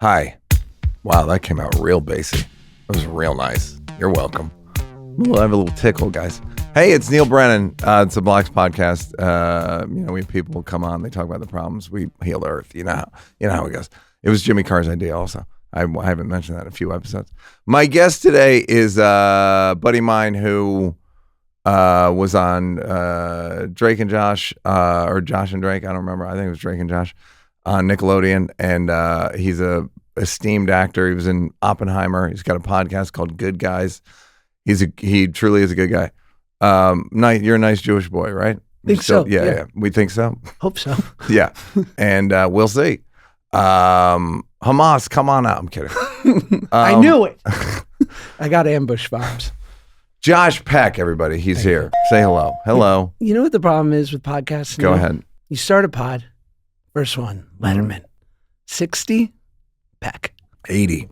Hi. Wow, that came out real bassy. That was real nice. You're welcome. I have a little tickle, guys. Hey, it's Neal Brennan. It's a Blacks podcast. We have people come on. They talk about the problems. We heal the earth. You know how it goes. It was Jimmy Carr's idea also. I haven't mentioned that in a few episodes. My guest today is a buddy of mine who was on Drake and Josh, or Josh and Drake. I don't remember. I think it was Drake and Josh on Nickelodeon. And he's a esteemed actor. He was in Oppenheimer. He's got a podcast called Good Guys. He truly is a good guy. You're a nice Jewish boy, right? Think so. Yeah. We think so. Hope so. Yeah. And we'll see. Hamas, come on out. I'm kidding. I knew it. I got ambush vibes. Josh Peck, everybody. He's here. Say hello. Hello. You know what the problem is with podcasts? Go ahead. You start a pod. First one, Letterman. 60, Peck. 80.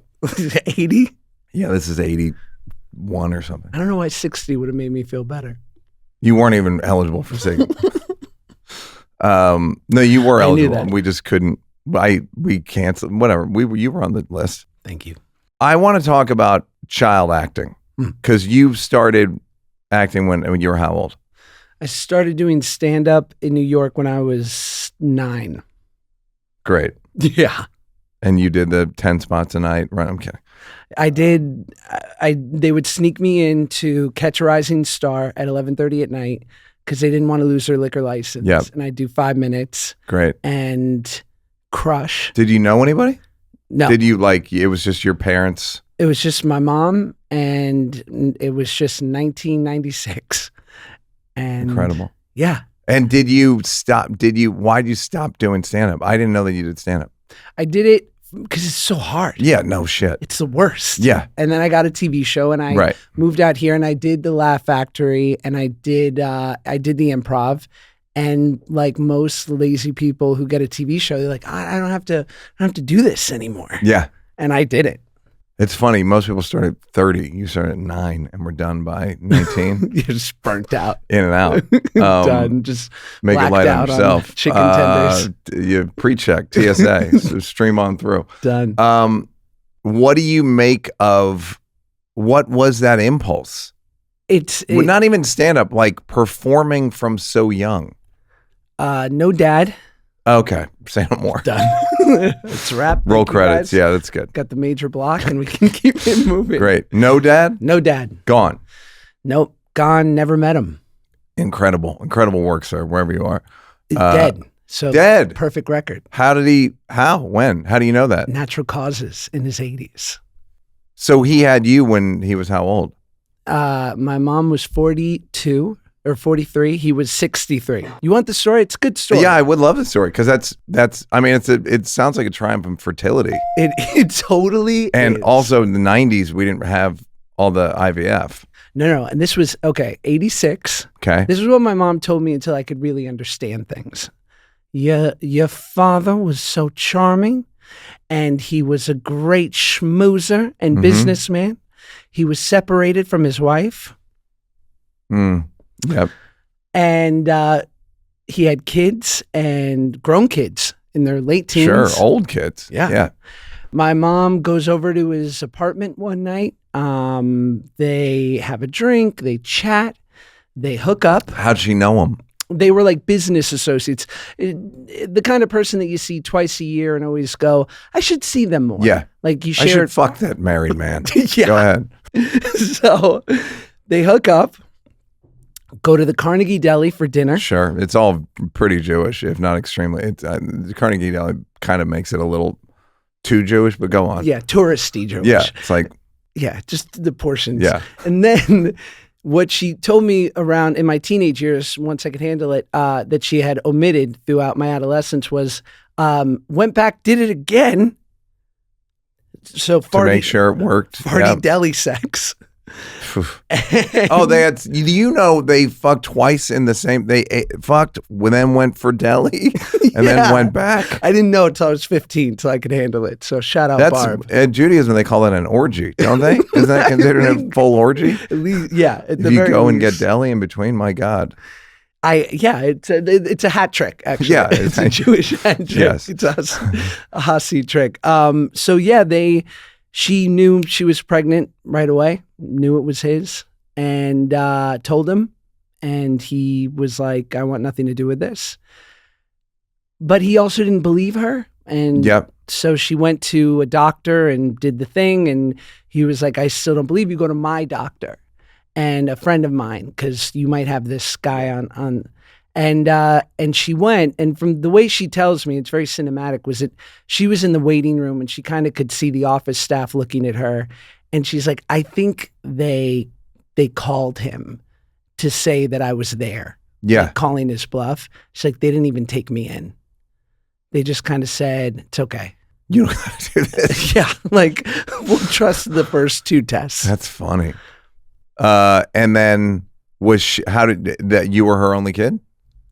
80? Yeah, this is 81 or something. I don't know why 60 would have made me feel better. You weren't even eligible for 60. No, you were eligible. We just couldn't. We canceled. Whatever. You were on the list. Thank you. I want to talk about child acting because you started acting when you were how old? I started doing stand-up in New York when I was 9. Great. Yeah. And you did the 10 spots a night, right? I'm kidding. I did. They would sneak me in to catch a rising star at 11:30 at night because they didn't want to lose their liquor license. Yep. And I'd do 5 minutes. Great. And crush. Did you know anybody? No. Did you it was just your parents? It was just my mom, and it was just 1996. And incredible. Yeah. And why'd you stop doing stand-up? I didn't know that you did stand-up. I did it because it's so hard. Yeah, no shit. It's the worst. Yeah. And then I got a TV show, and I moved out here, and I did the Laugh Factory, and I did the Improv. And like most lazy people who get a TV show, they're like, I don't have to do this anymore. Yeah. And I did it. It's funny. Most people start at 30. You start at 9, and we're done by 19. You're just burnt out. In and out. Done. Just make it light on yourself. Chicken tenders. You pre-check TSA. So stream on through. Done. What do you make of? What was that impulse? Not even stand-up, like performing from so young. No dad. Okay, say no more. Done. It's a wrap. Roll credits. Yeah, that's good. Got the major block, and we can keep it moving. Great. No dad? No dad. Gone. Nope. Gone. Never met him. Incredible work, sir. Wherever you are. Dead. So dead. Perfect record. When? How do you know that? Natural causes in his 80s. So he had you when he was how old? My mom was 42. Or 43. He was 63. You want the story? It's a good story. Yeah, I would love the story because that's. I mean, it sounds like a triumph in fertility. It totally. And is. Also in the 90s, we didn't have all the IVF. No. And this was 86. Okay. This is what my mom told me until I could really understand things. Your father was so charming, and he was a great schmoozer and businessman. He was separated from his wife. Yep. And he had kids and grown kids in their late teens. Sure, old kids. Yeah. My mom goes over to his apartment one night. They have a drink, they chat, they hook up. How'd she know him? They were like business associates. The kind of person that you see twice a year and always go, I should see them more. Yeah. Like you I shared. should fuck that married man. Yeah. Go ahead. So they hook up. Go to the Carnegie Deli for dinner. Sure. It's all pretty Jewish, if not extremely. The Carnegie Deli kind of makes it a little too Jewish, but go on. Yeah, touristy Jewish. Yeah, it's like. Yeah, just the portions. Yeah. And then what she told me around in my teenage years, once I could handle it, that she had omitted throughout my adolescence was, went back, did it again. So to make sure it worked. Party deli sex. Oh, they had. You know, they fucked twice in the same. They fucked, then went for deli, and then went back. I didn't know until I was 15, till I could handle it. So shout out, Barb. At Judaism, they call that an orgy, don't they? Is that considered a full orgy? At least, yeah. If you go and get deli in between, my God. It's a hat trick, actually. Yeah, it's a Jewish hat trick. Yes. It's a Hasi trick. So yeah, she knew she was pregnant right away, knew it was his, and told him. And he was like, I want nothing to do with this. But he also didn't believe her. And so she went to a doctor and did the thing. And he was like, I still don't believe you. Go to my doctor and a friend of mine, because you might have this guy on. And she went. And from the way she tells me, it's very cinematic, she was in the waiting room and she kind of could see the office staff looking at her. And she's like, I think they called him to say that I was there. Yeah. Like calling his bluff. She's like, they didn't even take me in. They just kind of said, it's okay. You don't got to do this. Yeah. Like, we'll trust the first 2 tests. That's funny. And then you were her only kid?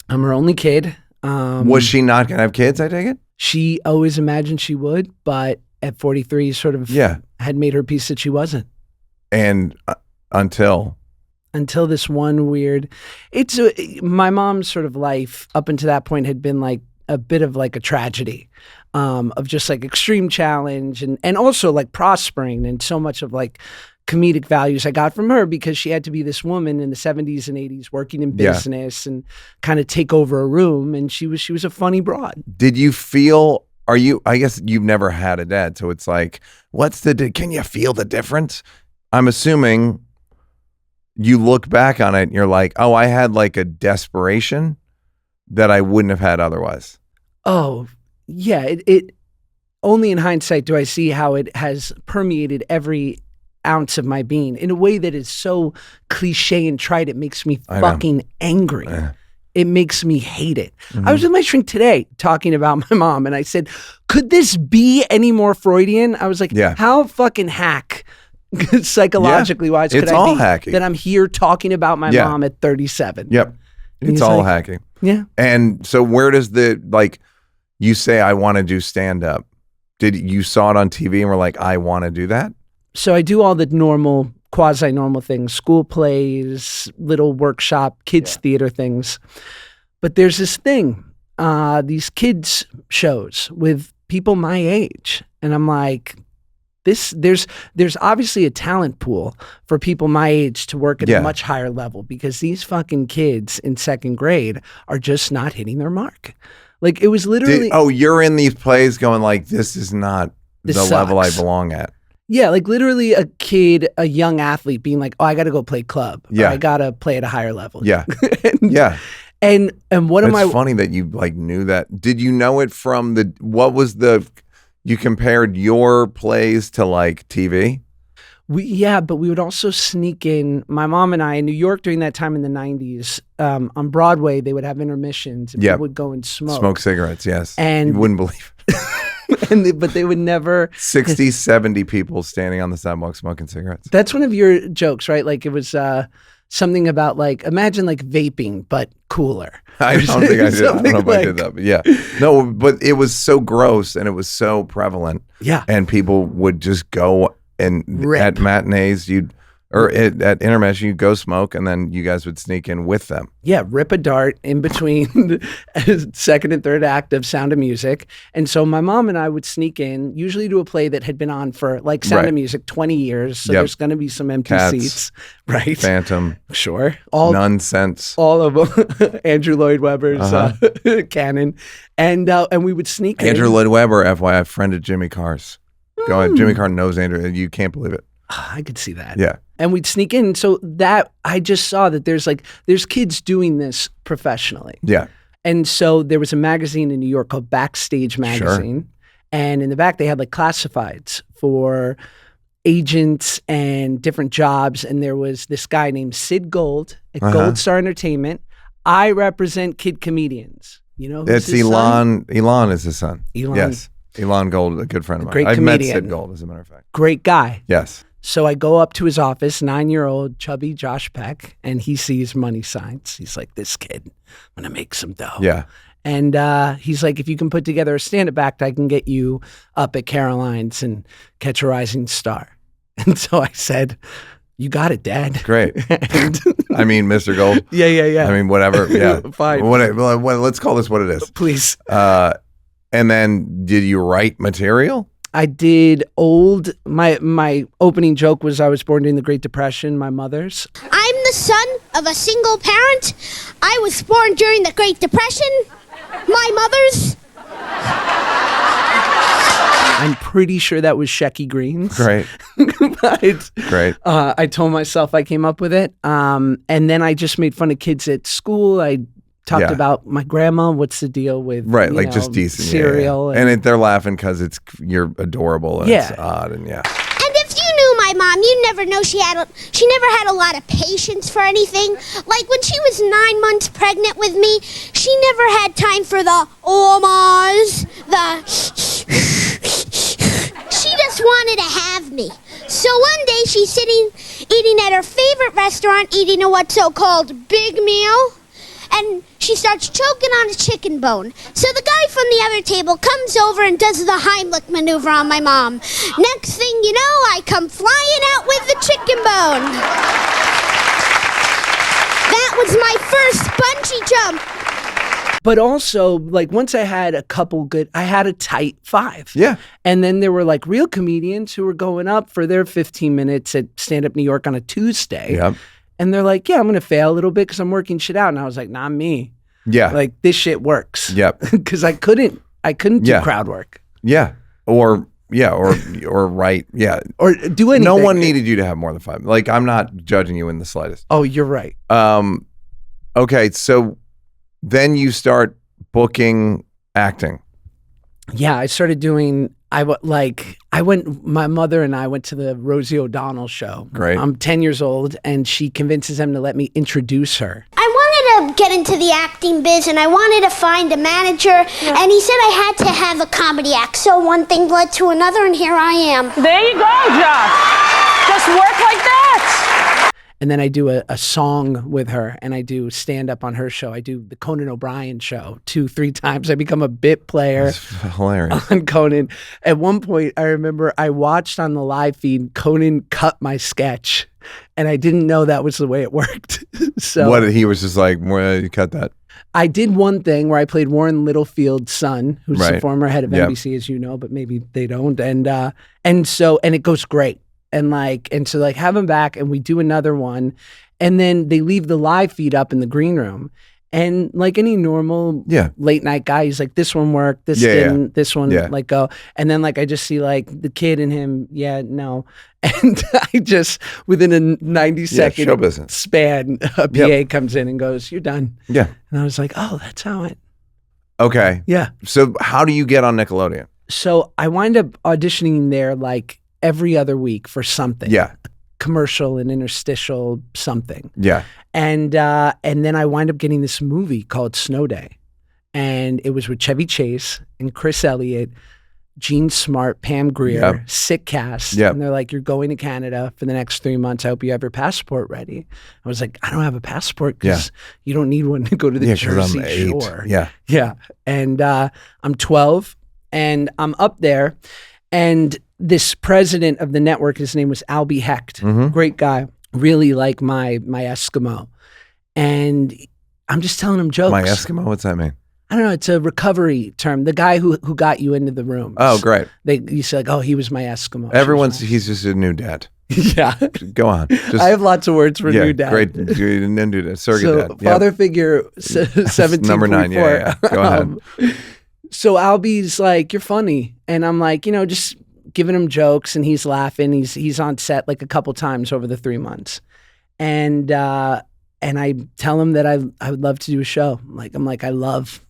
I'm her only kid. Was she not going to have kids, I take it? She always imagined she would, but at 43 sort of had made her peace that she wasn't. And until this one weird, my mom's sort of life up until that point had been like a bit of like a tragedy, of just like extreme challenge and also like prospering, and so much of like comedic values I got from her, because she had to be this woman in the 70s and 80s working in business and kind of take over a room. And she was a funny broad. Did you feel, I guess you've never had a dad, so it's like, can you feel the difference? I'm assuming you look back on it and you're like, oh, I had like a desperation that I wouldn't have had otherwise. Oh, yeah. It only in hindsight do I see how it has permeated every ounce of my being in a way that is so cliche and trite. It makes me fucking angry. It makes me hate it. I was with my shrink today talking about my mom, and I said, could this be any more Freudian? I was like, how fucking hack psychologically wise could I be hacky. That I'm here talking about my mom at 37? Yep. It's all hacky. Yeah. And so where does you say, I want to do stand up. Did you saw it on TV and were like, I want to do that? So I do all the normal, quasi-normal things, school plays, little workshop, kids theater things. But there's this thing, these kids shows with people my age. And I'm like, there's obviously a talent pool for people my age to work at a much higher level, because these fucking kids in 2nd grade are just not hitting their mark. Like, it was literally... you're in these plays going like, this is not the level I belong at. Yeah, like literally a young athlete being like, oh, I got to go play club. Yeah. Or I got to play at a higher level. Yeah. And what am I... It's funny that you like knew that. Did you know it from you compared your plays to like TV? But we would also sneak in, my mom and I in New York during that time in the 90s, on Broadway, they would have intermissions and people would go and smoke cigarettes. Yes. And you wouldn't believe it. But they would never 60, 70 people standing on the sidewalk smoking cigarettes. That's one of your jokes, right? Like it was something about like, imagine like vaping, but cooler. I don't think I did. I don't know if I did that, but yeah. No, but it was so gross and it was so prevalent. Yeah. And people would just go and at matinees, at intermission, you'd go smoke, and then you guys would sneak in with them. Yeah, rip a dart in between second and third act of Sound of Music. And so my mom and I would sneak in, usually to a play that had been on for, like Sound of Music, 20 years. So there's going to be some empty seats. Right. Phantom. Sure. Nonsense. All of them. Andrew Lloyd Webber's Canon. And we would sneak in. Andrew Lloyd Webber, FYI, friend of Jimmy Carr's. Go ahead. Jimmy Carr knows Andrew. You can't believe it. I could see that. Yeah. And we'd sneak in. So that I just saw that there's kids doing this professionally. Yeah. And so there was a magazine in New York called Backstage Magazine. Sure. And in the back, they had like classifieds for agents and different jobs. And there was this guy named Sid Gold at Gold Star Entertainment. I represent kid comedians. You know, it's Elon. Son? Elon is his son. Elon. Yes. Elon Gold, a good friend of mine. Great I've comedian. met Sid Gold, as a matter of fact. Great guy. Yes. So I go up to his office, 9-year-old chubby Josh Peck, and he sees money signs. He's like, this kid, I'm going to make some dough. Yeah. And he's like, if you can put together a stand-up act, I can get you up at Caroline's and catch a rising star. And so I said, You got it, Dad. Great. And I mean, Mr. Gold. yeah. I mean, whatever. Yeah. Fine. Let's call this what it is. Please. And then did you write material? I did my opening joke was I was born during the Great Depression, my mother's. I'm the son of a single parent. I was born during the Great Depression. My mother's. I'm pretty sure that was Shecky Greens. Great. But, Great. I told myself I came up with it. And then I just made fun of kids at school. I talked about my grandma. What's the deal with just decent cereal? Yeah. And they're laughing because you're adorable and it's odd and And if you knew my mom, you'd never know she never had a lot of patience for anything. Like when she was 9 months pregnant with me, she never had time for the omas, she just wanted to have me. So one day she's eating at her favorite restaurant, eating a what's so-called big meal. And she starts choking on a chicken bone. So the guy from the other table comes over and does the Heimlich maneuver on my mom. Next thing you know, I come flying out with the chicken bone. That was my first bungee jump. But also, like, once I had I had a tight 5. Yeah. And then there were like real comedians who were going up for their 15 minutes at Stand Up New York on a Tuesday. Yep. And they're like, yeah, I'm going to fail a little bit because I'm working shit out. And I was like, not me. Yeah. Like, this shit works. Yep. Because I couldn't do crowd work. Yeah. Or write. Yeah. Or do anything. No one needed you to have more than 5. Like, I'm not judging you in the slightest. Oh, you're right. Okay. So then you start booking acting. Yeah. I started doing, my mother and I went to the Rosie O'Donnell show. Great. I'm 10 years old and she convinces him to let me introduce her. I wanted to get into the acting biz and I wanted to find a manager. And he said I had to have a comedy act. So one thing led to another and here I am. There you go, Josh. Just work like that. And then I do a song with her and I do stand up on her show. I do the Conan O'Brien show 2-3 times. I become a bit player. That's hilarious. On Conan. At one point, I remember I watched on the live feed, Conan cut my sketch and I didn't know that was the way it worked. So what, he was just like, well, you cut that? I did one thing where I played Warren Littlefield's son, who's the former head of NBC, as you know, but maybe they don't. And it goes great. And so have him back and we do another one and then they leave the live feed up in the green room and like any normal late night guy, he's like, this one worked, this didn't, this one go. And then I just see the kid and him, no. And I just, within a 90-second span, a PA comes in and goes, you're done. Yeah. And I was like, oh, that's how it. Okay. Yeah. So how do you get on Nickelodeon? So I wind up auditioning there every other week for something. Yeah. Commercial and interstitial something. Yeah. And then I wind up getting this movie called Snow Day. And it was with Chevy Chase and Chris Elliott, Gene Smart, Pam Grier, sick cast. Yep. And they're like, you're going to Canada for the next 3 months. I hope you have your passport ready. I was like, I don't have a passport because you don't need one to go to the Jersey Shore. Yeah. Yeah. And I'm 12 and I'm up there and this president of the network, his name was Albie Hecht, great guy, really like my Eskimo. And I'm just telling him jokes. My Eskimo? What's that mean? I don't know. It's a recovery term. The guy who got you into the room. Oh, great. You say he was my Eskimo. He's just a new dad. Yeah. Go on. I have lots of words for new dad. Great. New dad. Surrogate dad. Father figure 17. Number 9. Yeah. Go ahead. So Albie's like, you're funny. And I'm like, just giving him jokes and he's laughing. He's on set a couple times over the 3 months. And I tell him that I would love to do a show. I'm like, I love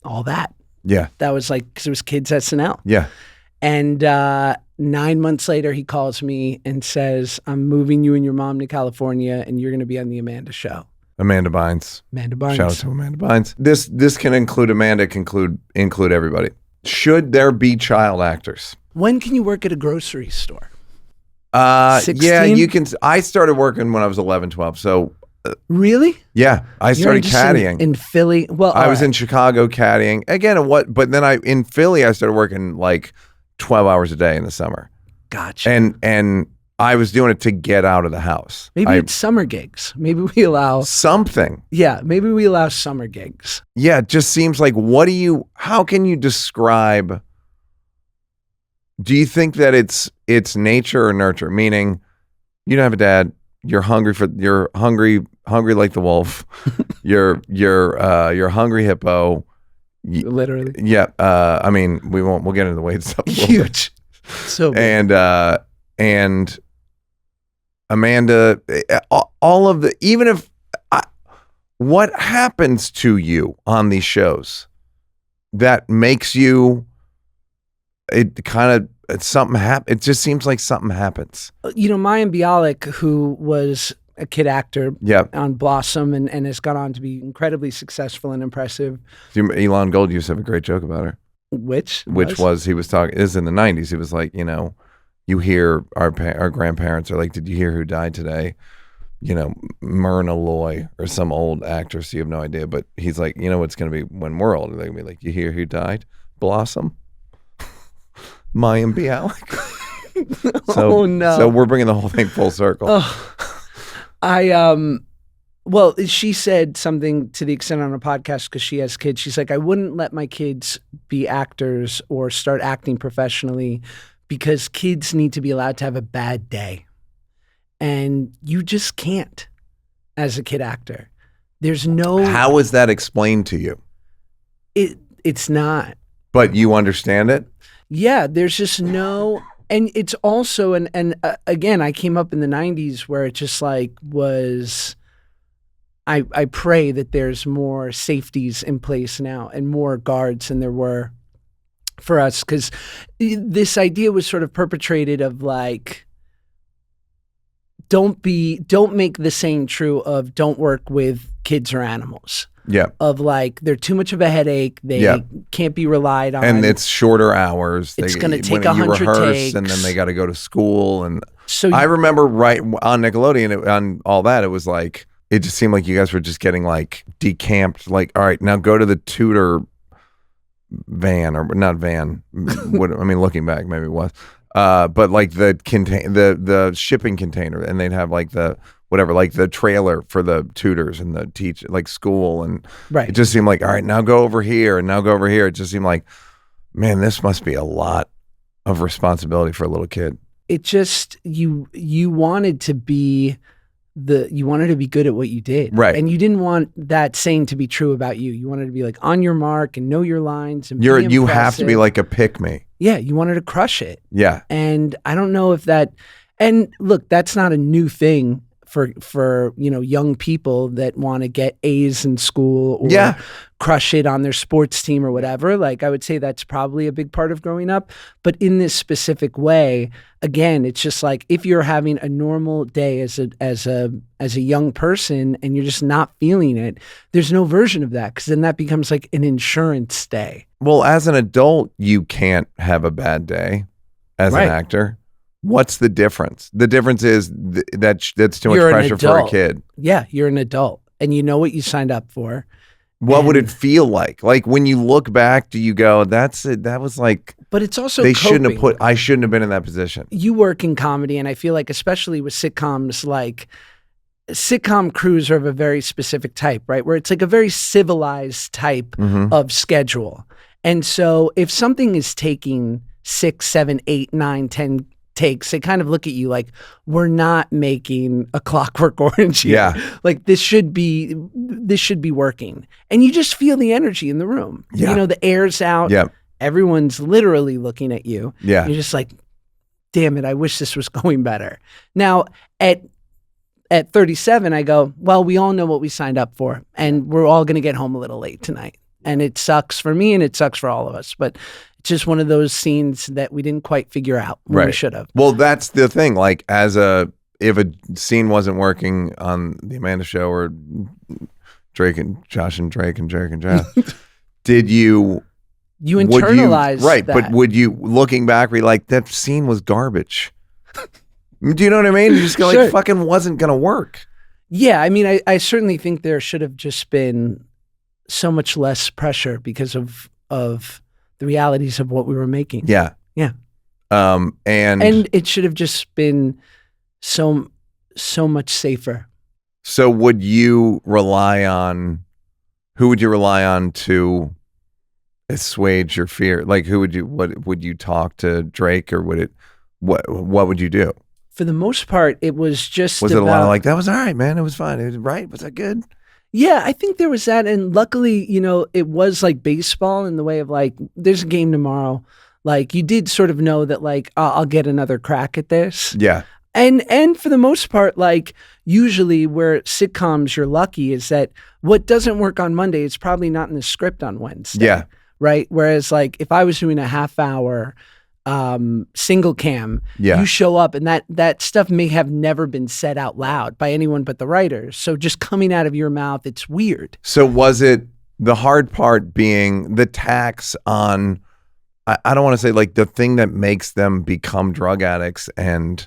all that. Yeah. That was because it was Kids SNL. Yeah. And 9 months later, he calls me and says, I'm moving you and your mom to California and you're going to be on the Amanda show. Amanda Bynes. Shout out to Amanda Bynes. This can include Amanda, can include everybody. Should there be child actors? When can you work at a grocery store? 16? Yeah, you can. I started working when I was 11, 12. So really? Yeah, I started caddying in Philly. Well, I was in Chicago caddying again. But then in Philly I started working 12 hours a day in the summer. Gotcha. And I was doing it to get out of the house. Maybe it's summer gigs. Maybe we allow something. Yeah, maybe we allow summer gigs. Yeah, it just seems like, how can you describe, do you think that it's nature or nurture? Meaning, you don't have a dad, you're hungry like the wolf, you're hungry hippo. Literally. Yeah, I mean, we'll get into the weight stuff. Huge. So big. And Amanda, all of the, even if, what happens to you on these shows that makes you, it just seems like something happens. Mayim Bialik, who was a kid actor on Blossom and has gone on to be incredibly successful and impressive. Elon Gold used to have a great joke about her. Which he was talking, is in the 90s. He was like, you hear our grandparents are like, did you hear who died today? Myrna Loy or some old actress, you have no idea. But he's like, what's going to be when we're older? They're going to be like, you hear who died? Blossom. Mayim Bialik. Oh, no. So we're bringing the whole thing full circle. Well, she said something to the extent on a podcast, because she has kids. She's like, I wouldn't let my kids be actors or start acting professionally because kids need to be allowed to have a bad day. And you just can't as a kid actor. There's no... How is that explained to you? It's not. But you understand it? Yeah, there's just no... And it's also, and again, I came up in the 90s where it just like was... I pray that there's more safeties in place now and more guards than there were for us, because this idea was sort of perpetrated of like, don't make the saying true of don't work with kids or animals. Yeah. Of like, they're too much of a headache. They can't be relied on. And it's shorter hours. It's going to take 100 takes. And then they got to go to school. And so I remember right on Nickelodeon, on all that, it was like, it just seemed like you guys were just getting like decamped. Like, all right, now go to the tutor van, or not van. Looking back, maybe it was. But like the shipping container, and they'd have like the trailer for the tutors and the teach, like school, and it just seemed like, all right, now go over here and now go over here. It just seemed like, man, this must be a lot of responsibility for a little kid. It just, you wanted to be good at what you did. Right. And you didn't want that saying to be true about you. You wanted to be like on your mark and know your lines and you have to be like a pick me. Yeah, you wanted to crush it. Yeah. And I don't know if that, and look, that's not a new thing for young people that want to get A's in school or crush it on their sports team or whatever. Like, I would say that's probably a big part of growing up. But in this specific way, again, it's just like, if you're having a normal day as a young person and you're just not feeling it, there's no version of that, because then that becomes like an insurance day. Well, as an adult, you can't have a bad day as an actor. What's the difference? The difference is that's too much pressure for a kid. Yeah, you're an adult and you know what you signed up for. What would it feel like? Like, when you look back, do you go, that's it? That was like, but it's also I shouldn't have been in that position. You work in comedy, and I feel like, especially with sitcoms, like sitcom crews are of a very specific type, right? Where it's like a very civilized type of schedule. And so if something is taking 6, 7, 8, 9, 10 takes, they kind of look at you like, we're not making A Clockwork Orange here. Yeah. Like, this should be working. And you just feel the energy in the room. Yeah. The air's out. Yeah. Everyone's literally looking at you. Yeah. You're just like, damn it, I wish this was going better. Now, at 37, I go, well, we all know what we signed up for, and we're all going to get home a little late tonight. And it sucks for me and it sucks for all of us. But it's just one of those scenes that we didn't quite figure out when we should have. Well, that's the thing. Like, if a scene wasn't working on the Amanda show, or Drake and Josh and Drake and Jerick and Jeff, did you internalize that? But would you, looking back, be like, that scene was garbage? Do you know what I mean? You just go like, fucking wasn't going to work. Yeah. I mean, I certainly think there should have just been so much less pressure because of the realities of what we were making. Yeah. Yeah. And it should have just been so much safer. So who would you rely on to assuage your fear? Like what would you talk to Drake, or what would you do? For the most part, it was just it a lot of like, that was all right, man, it was fine, it was right, was that good? Yeah, I think there was that. And luckily, it was like baseball in the way of like, there's a game tomorrow. Like you did sort of know that like, I'll get another crack at this. Yeah. And for the most part, like usually where sitcoms you're lucky is that what doesn't work on Monday, it's probably not in the script on Wednesday. Yeah. Right. Whereas like if I was doing a half hour single cam, you show up and that stuff may have never been said out loud by anyone but the writers. So just coming out of your mouth, it's weird. So was it the hard part being the tax on, I don't want to say like the thing that makes them become drug addicts and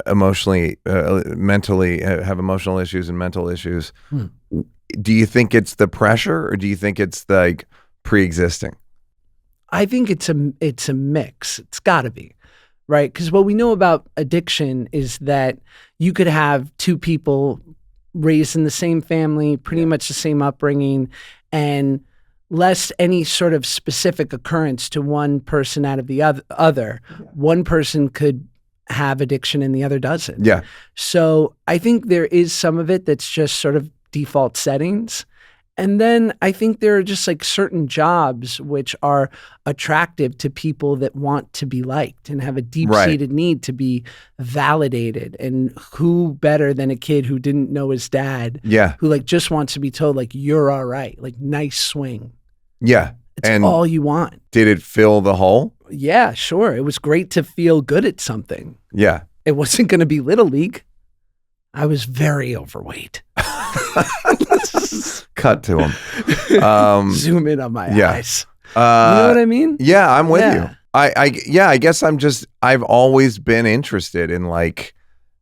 emotionally, mentally have emotional issues and mental issues. Do you think it's the pressure, or do you think it's like pre-existing? I think it's a mix. It's got to be, right? Because what we know about addiction is that you could have two people raised in the same family, pretty much the same upbringing, and lest any sort of specific occurrence to one person out of the other, one person could have addiction and the other doesn't. Yeah. So I think there is some of it that's just sort of default settings. And then I think there are just like certain jobs which are attractive to people that want to be liked and have a deep-seated need to be validated. And who better than a kid who didn't know his dad, who like just wants to be told like, you're all right, like nice swing. Yeah. It's all you want. Did it fill the hole? Yeah, sure. It was great to feel good at something. Yeah. It wasn't going to be Little League. I was very overweight. Cut to him. Zoom in on my eyes. You know what I mean? Yeah, I'm with you. I guess I've always been interested in like,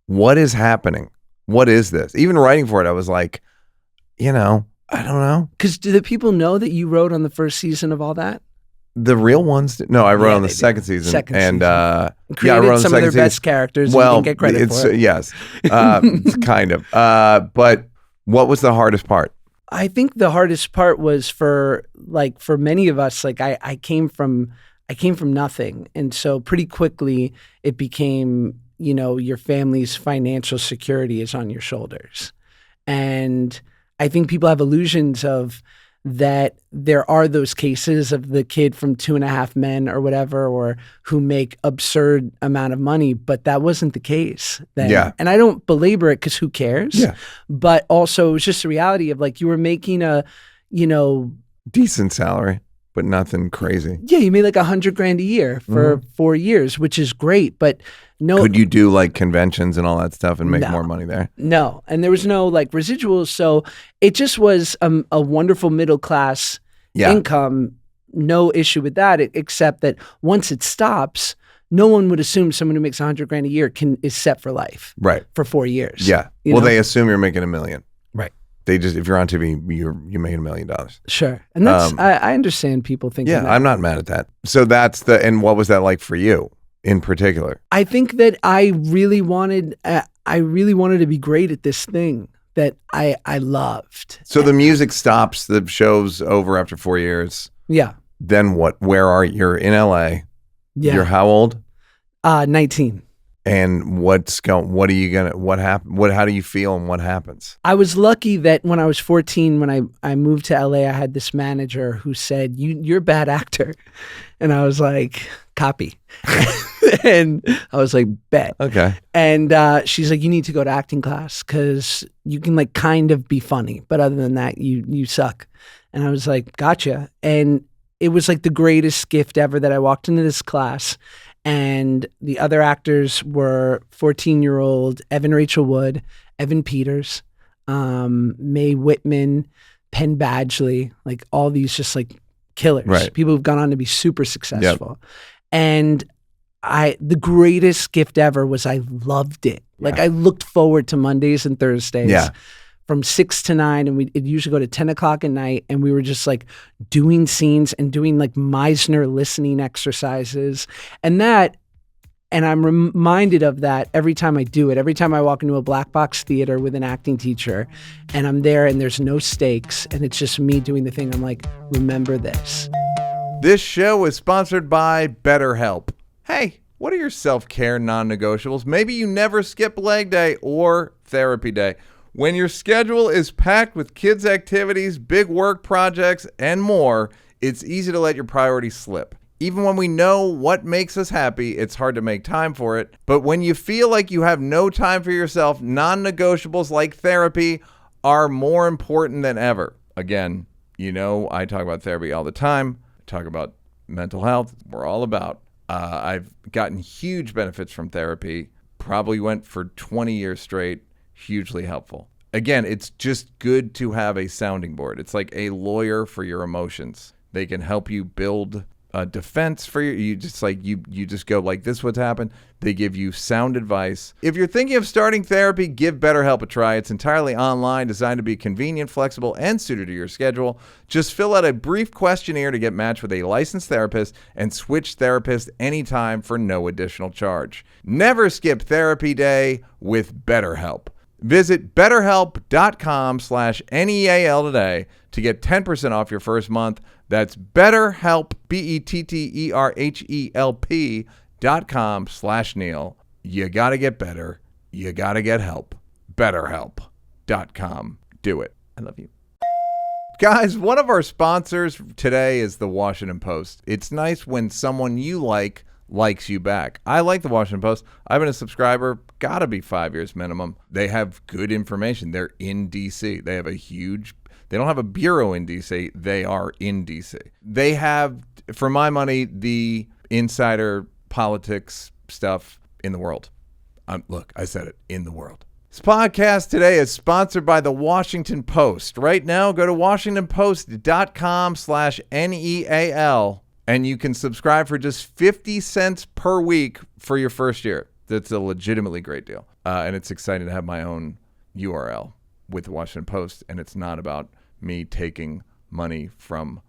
what is happening? What is this? Even writing for it, I was like, I don't know. Because do the people know that you wrote on the first season of all that? The real ones? No, I wrote on the second season. Created I wrote on some of their best characters. Well, and didn't get credit for it. Yes, kind of. But what was the hardest part? I think the hardest part was for many of us, like I came from nothing. And so pretty quickly it became, your family's financial security is on your shoulders. And I think people have illusions of that there are those cases of the kid from 2.5 Men or whatever, or who make absurd amount of money, but that wasn't the case then. Yeah. And I don't belabor it because who cares? Yeah. But also it was just the reality of like, you were making a, decent salary, but nothing crazy. Yeah. You made like $100,000 a year for 4 years, which is great, but no. Could you do like conventions and all that stuff and make more money there? No. And there was no like residuals. So it just was a wonderful middle class income. No issue with that, except that once it stops, no one would assume someone who makes $100,000 a year is set for life. Right. For 4 years. Yeah. Well, they assume you're making $1 million. Right. They just, if you're on TV, you're making $1 million. Sure. And that's, I understand people thinking that. I'm not mad at that. So and what was that like for you in particular? I think that I really wanted to be great at this thing that I loved. So the music stops, the show's over after 4 years. Yeah. Then what? Where are you? You're in LA. Yeah. You're how old? 19. And how do you feel and what happens? I was lucky that when I was 14, when I moved to LA, I had this manager who said, you're a bad actor. And I was like, copy. And I was like, bet. Okay. And she's like, you need to go to acting class because you can like kind of be funny. But other than that, you suck. And I was like, gotcha. And it was like the greatest gift ever that I walked into this class. And the other actors were 14-year-old Evan Rachel Wood, Evan Peters, Mae Whitman, Penn Badgley, like all these just like killers, right. People who've gone on to be super successful. Yep. And the greatest gift ever was I loved it. Like I looked forward to Mondays and Thursdays. Yeah. From 6 to 9, and it'd usually go to 10 o'clock at night, and we were just like doing scenes and doing like Meisner listening exercises. And that And I'm reminded of that every time I do it. Every time I walk into a black box theater with an acting teacher and I'm there and there's no stakes and it's just me doing the thing, I'm like, remember this. This show is sponsored by BetterHelp. Hey, what are your self-care non-negotiables? Maybe you never skip leg day or therapy day. When your schedule is packed with kids' activities, big work projects, and more, it's easy to let your priorities slip. Even when we know what makes us happy, it's hard to make time for it. But when you feel like you have no time for yourself, non-negotiables like therapy are more important than ever. Again, you know, I talk about therapy all the time. I talk about mental health. We're all about. I've gotten huge benefits from therapy. Probably went for 20 years straight. Hugely helpful. Again, it's just good to have a sounding board. It's like a lawyer for your emotions. They can help you build a defense for you just go like, this what's happened. They give you sound advice. If you're thinking of starting therapy, give BetterHelp a try. It's entirely online, designed to be convenient, flexible, and suited to your schedule. Just fill out a brief questionnaire to get matched with a licensed therapist and switch therapists anytime for no additional charge. Never skip therapy day with BetterHelp. Visit BetterHelp.com/NEAL today to get 10% off your first month. That's BetterHelp, BetterHelp.com/Neal. You got to get better. You got to get help. BetterHelp.com. Do it. I love you. Guys, one of our sponsors today is the Washington Post. It's nice when someone you likes you back. I like the Washington Post. I've been a subscriber, gotta be 5 years minimum. They have good information. They're in DC. They don't have a bureau in DC. They are in DC. They have, for my money, the insider politics stuff in the world. Look, I said it, in the world. This podcast today is sponsored by the Washington Post. Right now, go to WashingtonPost.com/NEAL and you can subscribe for just 50 cents per week for your first year. That's a legitimately great deal. And it's exciting to have my own URL with the Washington Post, and it's not about me taking money from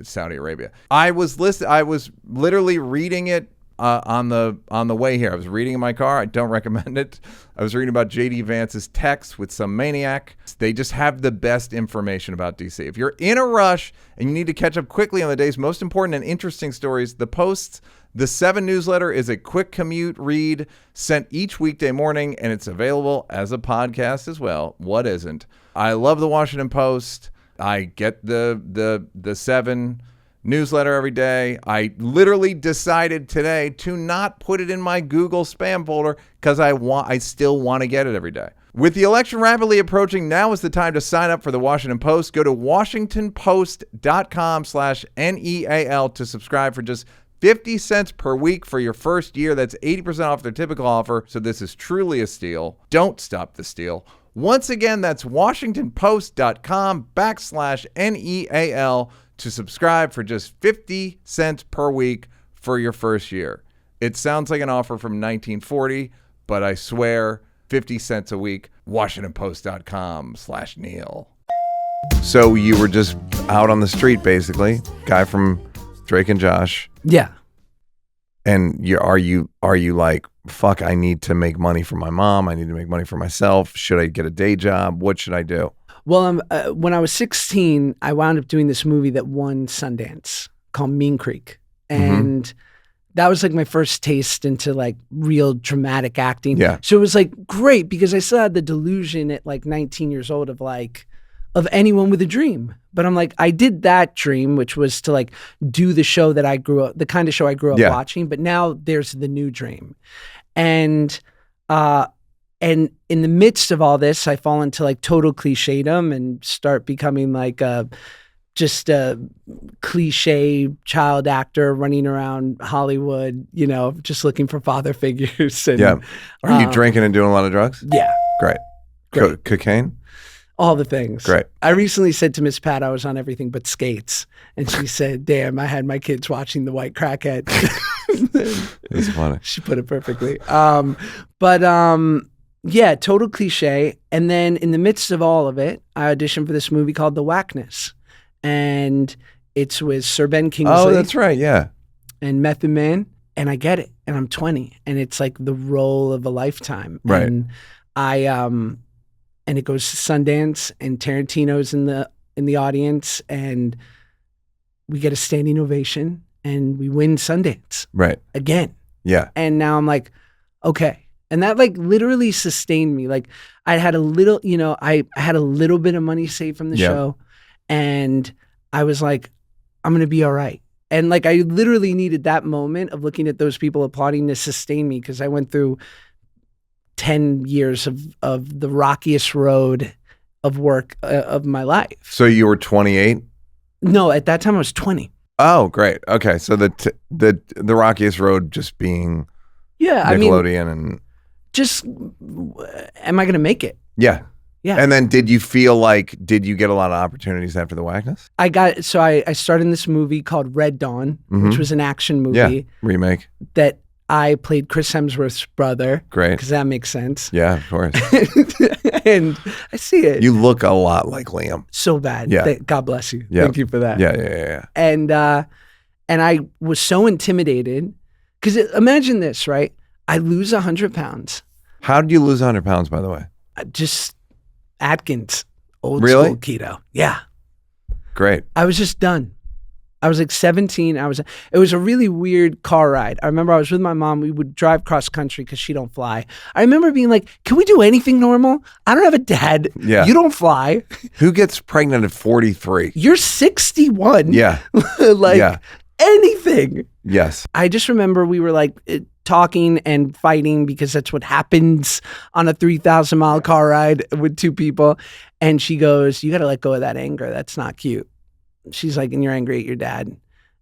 Saudi Arabia. I was literally reading it on the way here. I was reading in my car. I don't recommend it. I was reading about J.D. Vance's text with some maniac. They just have the best information about D.C. If you're in a rush and you need to catch up quickly on the day's most important and interesting stories, the Post's The 7 newsletter is a quick commute read sent each weekday morning, and it's available as a podcast as well. What isn't? I love the Washington Post. I get the 7 newsletter every day. I literally decided today to not put it in my Google spam folder because I still want to get it every day. With the election rapidly approaching, now is the time to sign up for the Washington Post. Go to WashingtonPost.com/NEAL to subscribe for just 50 cents per week for your first year. That's 80% off their typical offer. So this is truly a steal. Don't stop the steal. Once again, that's WashingtonPost.com/NEAL to subscribe for just 50 cents per week for your first year. It sounds like an offer from 1940, but I swear 50 cents a week. WashingtonPost.com/Neal. So you were just out on the street, basically. Guy from Drake and Josh. Yeah. And are you like, fuck, I need to make money for my mom. I need to make money for myself. Should I get a day job? What should I do? Well, when I was 16, I wound up doing this movie that won Sundance called Mean Creek. And that was like my first taste into like real dramatic acting. Yeah. So it was like great because I still had the delusion at like 19 years old of anyone with a dream. But I'm like, I did that dream, which was to like do the show that I grew up, the kind of show I grew up watching. But now there's the new dream. And in the midst of all this, I fall into like total clichédom and start becoming like just a cliche child actor running around Hollywood, just looking for father figures. And, Are you drinking and doing a lot of drugs? Yeah. Great. Cocaine? All the things. Great. I recently said to Miss Pat I was on everything but skates. And she said, damn, I had my kids watching The White Crackhead. That's funny. She put it perfectly. Yeah, total cliche. And then in the midst of all of it, I auditioned for this movie called The Wackness. And it's with Sir Ben Kingsley. Oh, that's right, yeah. And Method Man. and I get it, and I'm 20, and it's like the role of a lifetime. Right. And and it goes to Sundance, and Tarantino's in the audience, and we get a standing ovation, and we win Sundance. Right. Again. Yeah. And now I'm like, okay. And that like literally sustained me. Like I had a little, I had a little bit of money saved from the show, and I was like, I'm going to be all right. And like, I literally needed that moment of looking at those people applauding to sustain me, because I went through 10 years of the rockiest road of work of my life. So you were 28? No, at that time I was 20. Oh, great. Okay. So the rockiest road just being Nickelodeon and just, am I going to make it? Yeah. Yeah. And then did you get a lot of opportunities after the Wackness? I started in this movie called Red Dawn, which was an action movie. Remake. That I played Chris Hemsworth's brother. Great. Because that makes sense. Yeah, of course. And I see it. You look a lot like Liam. So bad. Yeah. God bless you. Yeah. Thank you for that. Yeah. And I was so intimidated, because imagine this, right? I lose 100 pounds. How did you lose 100 pounds, by the way? Just Atkins, old Really? school keto. Yeah. Great. I was just done. I was like 17. It was a really weird car ride. I remember I was with my mom. We would drive cross country because she don't fly. I remember being like, can we do anything normal? I don't have a dad. Yeah. You don't fly. Who gets pregnant at 43? You're 61. Yeah. Anything. Yes. I just remember we were like talking and fighting, because that's what happens on a 3,000-mile car ride with two people. And she goes, you got to let go of that anger. That's not cute. She's like, and you're angry at your dad.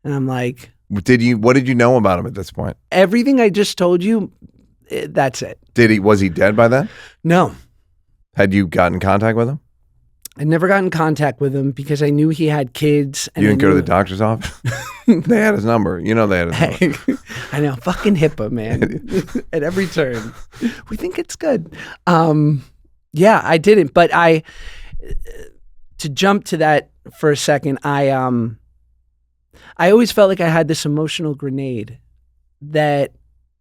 And I'm like, what did you know about him at this point? Everything I just told you, that's it. Was he dead by then? No. Had you gotten in contact with him? I never got in contact with him because I knew he had kids. And you didn't go to the doctor's office? They had his number. You know they had his number. I know. Fucking HIPAA, man. At every turn. We think it's good. Yeah, I didn't. But to jump to that for a second, I always felt like I had this emotional grenade that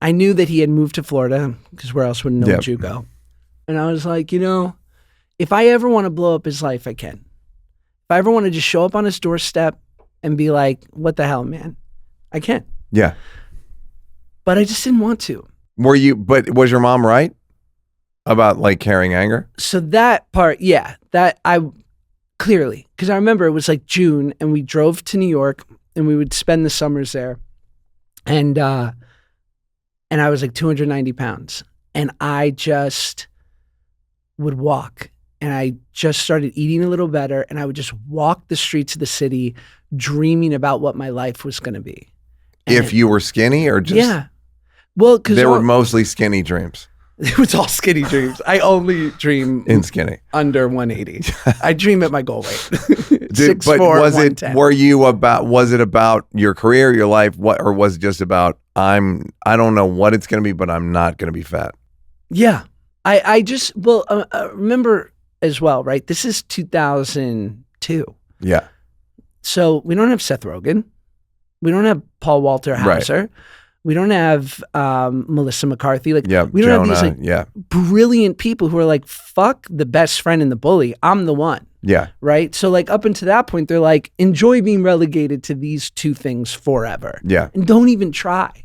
I knew that he had moved to Florida, because where else would an old Jew go? And I was like, if I ever want to blow up his life, I can. If I ever want to just show up on his doorstep and be like, what the hell, man? I can. Yeah. But I just didn't want to. But was your mom right about like carrying anger? So that part, yeah, that I clearly, because I remember it was like June and we drove to New York and we would spend the summers there. And I was like 290 pounds, and I just would walk. And I just started eating a little better, and I would just walk the streets of the city dreaming about what my life was going to be. And if you were skinny or just... Yeah. Well, because... They were mostly skinny dreams. It was all skinny dreams. I only dream... In skinny. Under 180. I dream at my goal weight. 6'4", but was 110. Was it about your career, your life, or was it just about, I don't know what it's going to be, but I'm not going to be fat? Yeah. I just, remember as well, right? This is 2002. Yeah. So we don't have Seth Rogen. We don't have Paul Walter Hauser. Right. We don't have Melissa McCarthy. We don't have these brilliant people who are like, fuck the best friend and the bully. I'm the one. Yeah. Right? So up until that point, they're like, enjoy being relegated to these two things forever. Yeah. And don't even try.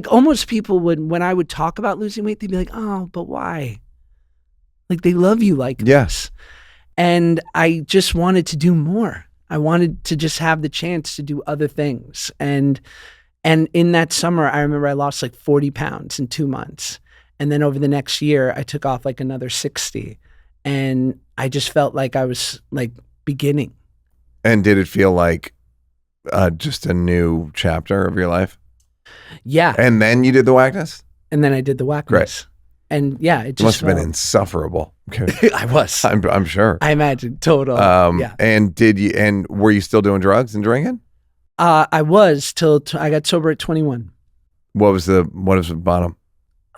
Almost people would, when I would talk about losing weight, they'd be like, oh, but why? They love you like this. And I just wanted to do more. I wanted to just have the chance to do other things. And in that summer, I remember I lost 40 pounds in 2 months. And then over the next year, I took off another 60. And I just felt like I was beginning. And did it feel like just a new chapter of your life? Yeah. And then you did the Wackness? And then I did the Wackness. Great. And yeah, it just must have been insufferable. I was. I'm sure. I imagine. Total. Yeah. And were you still doing drugs and drinking? I was till I got sober at 21. What was the bottom?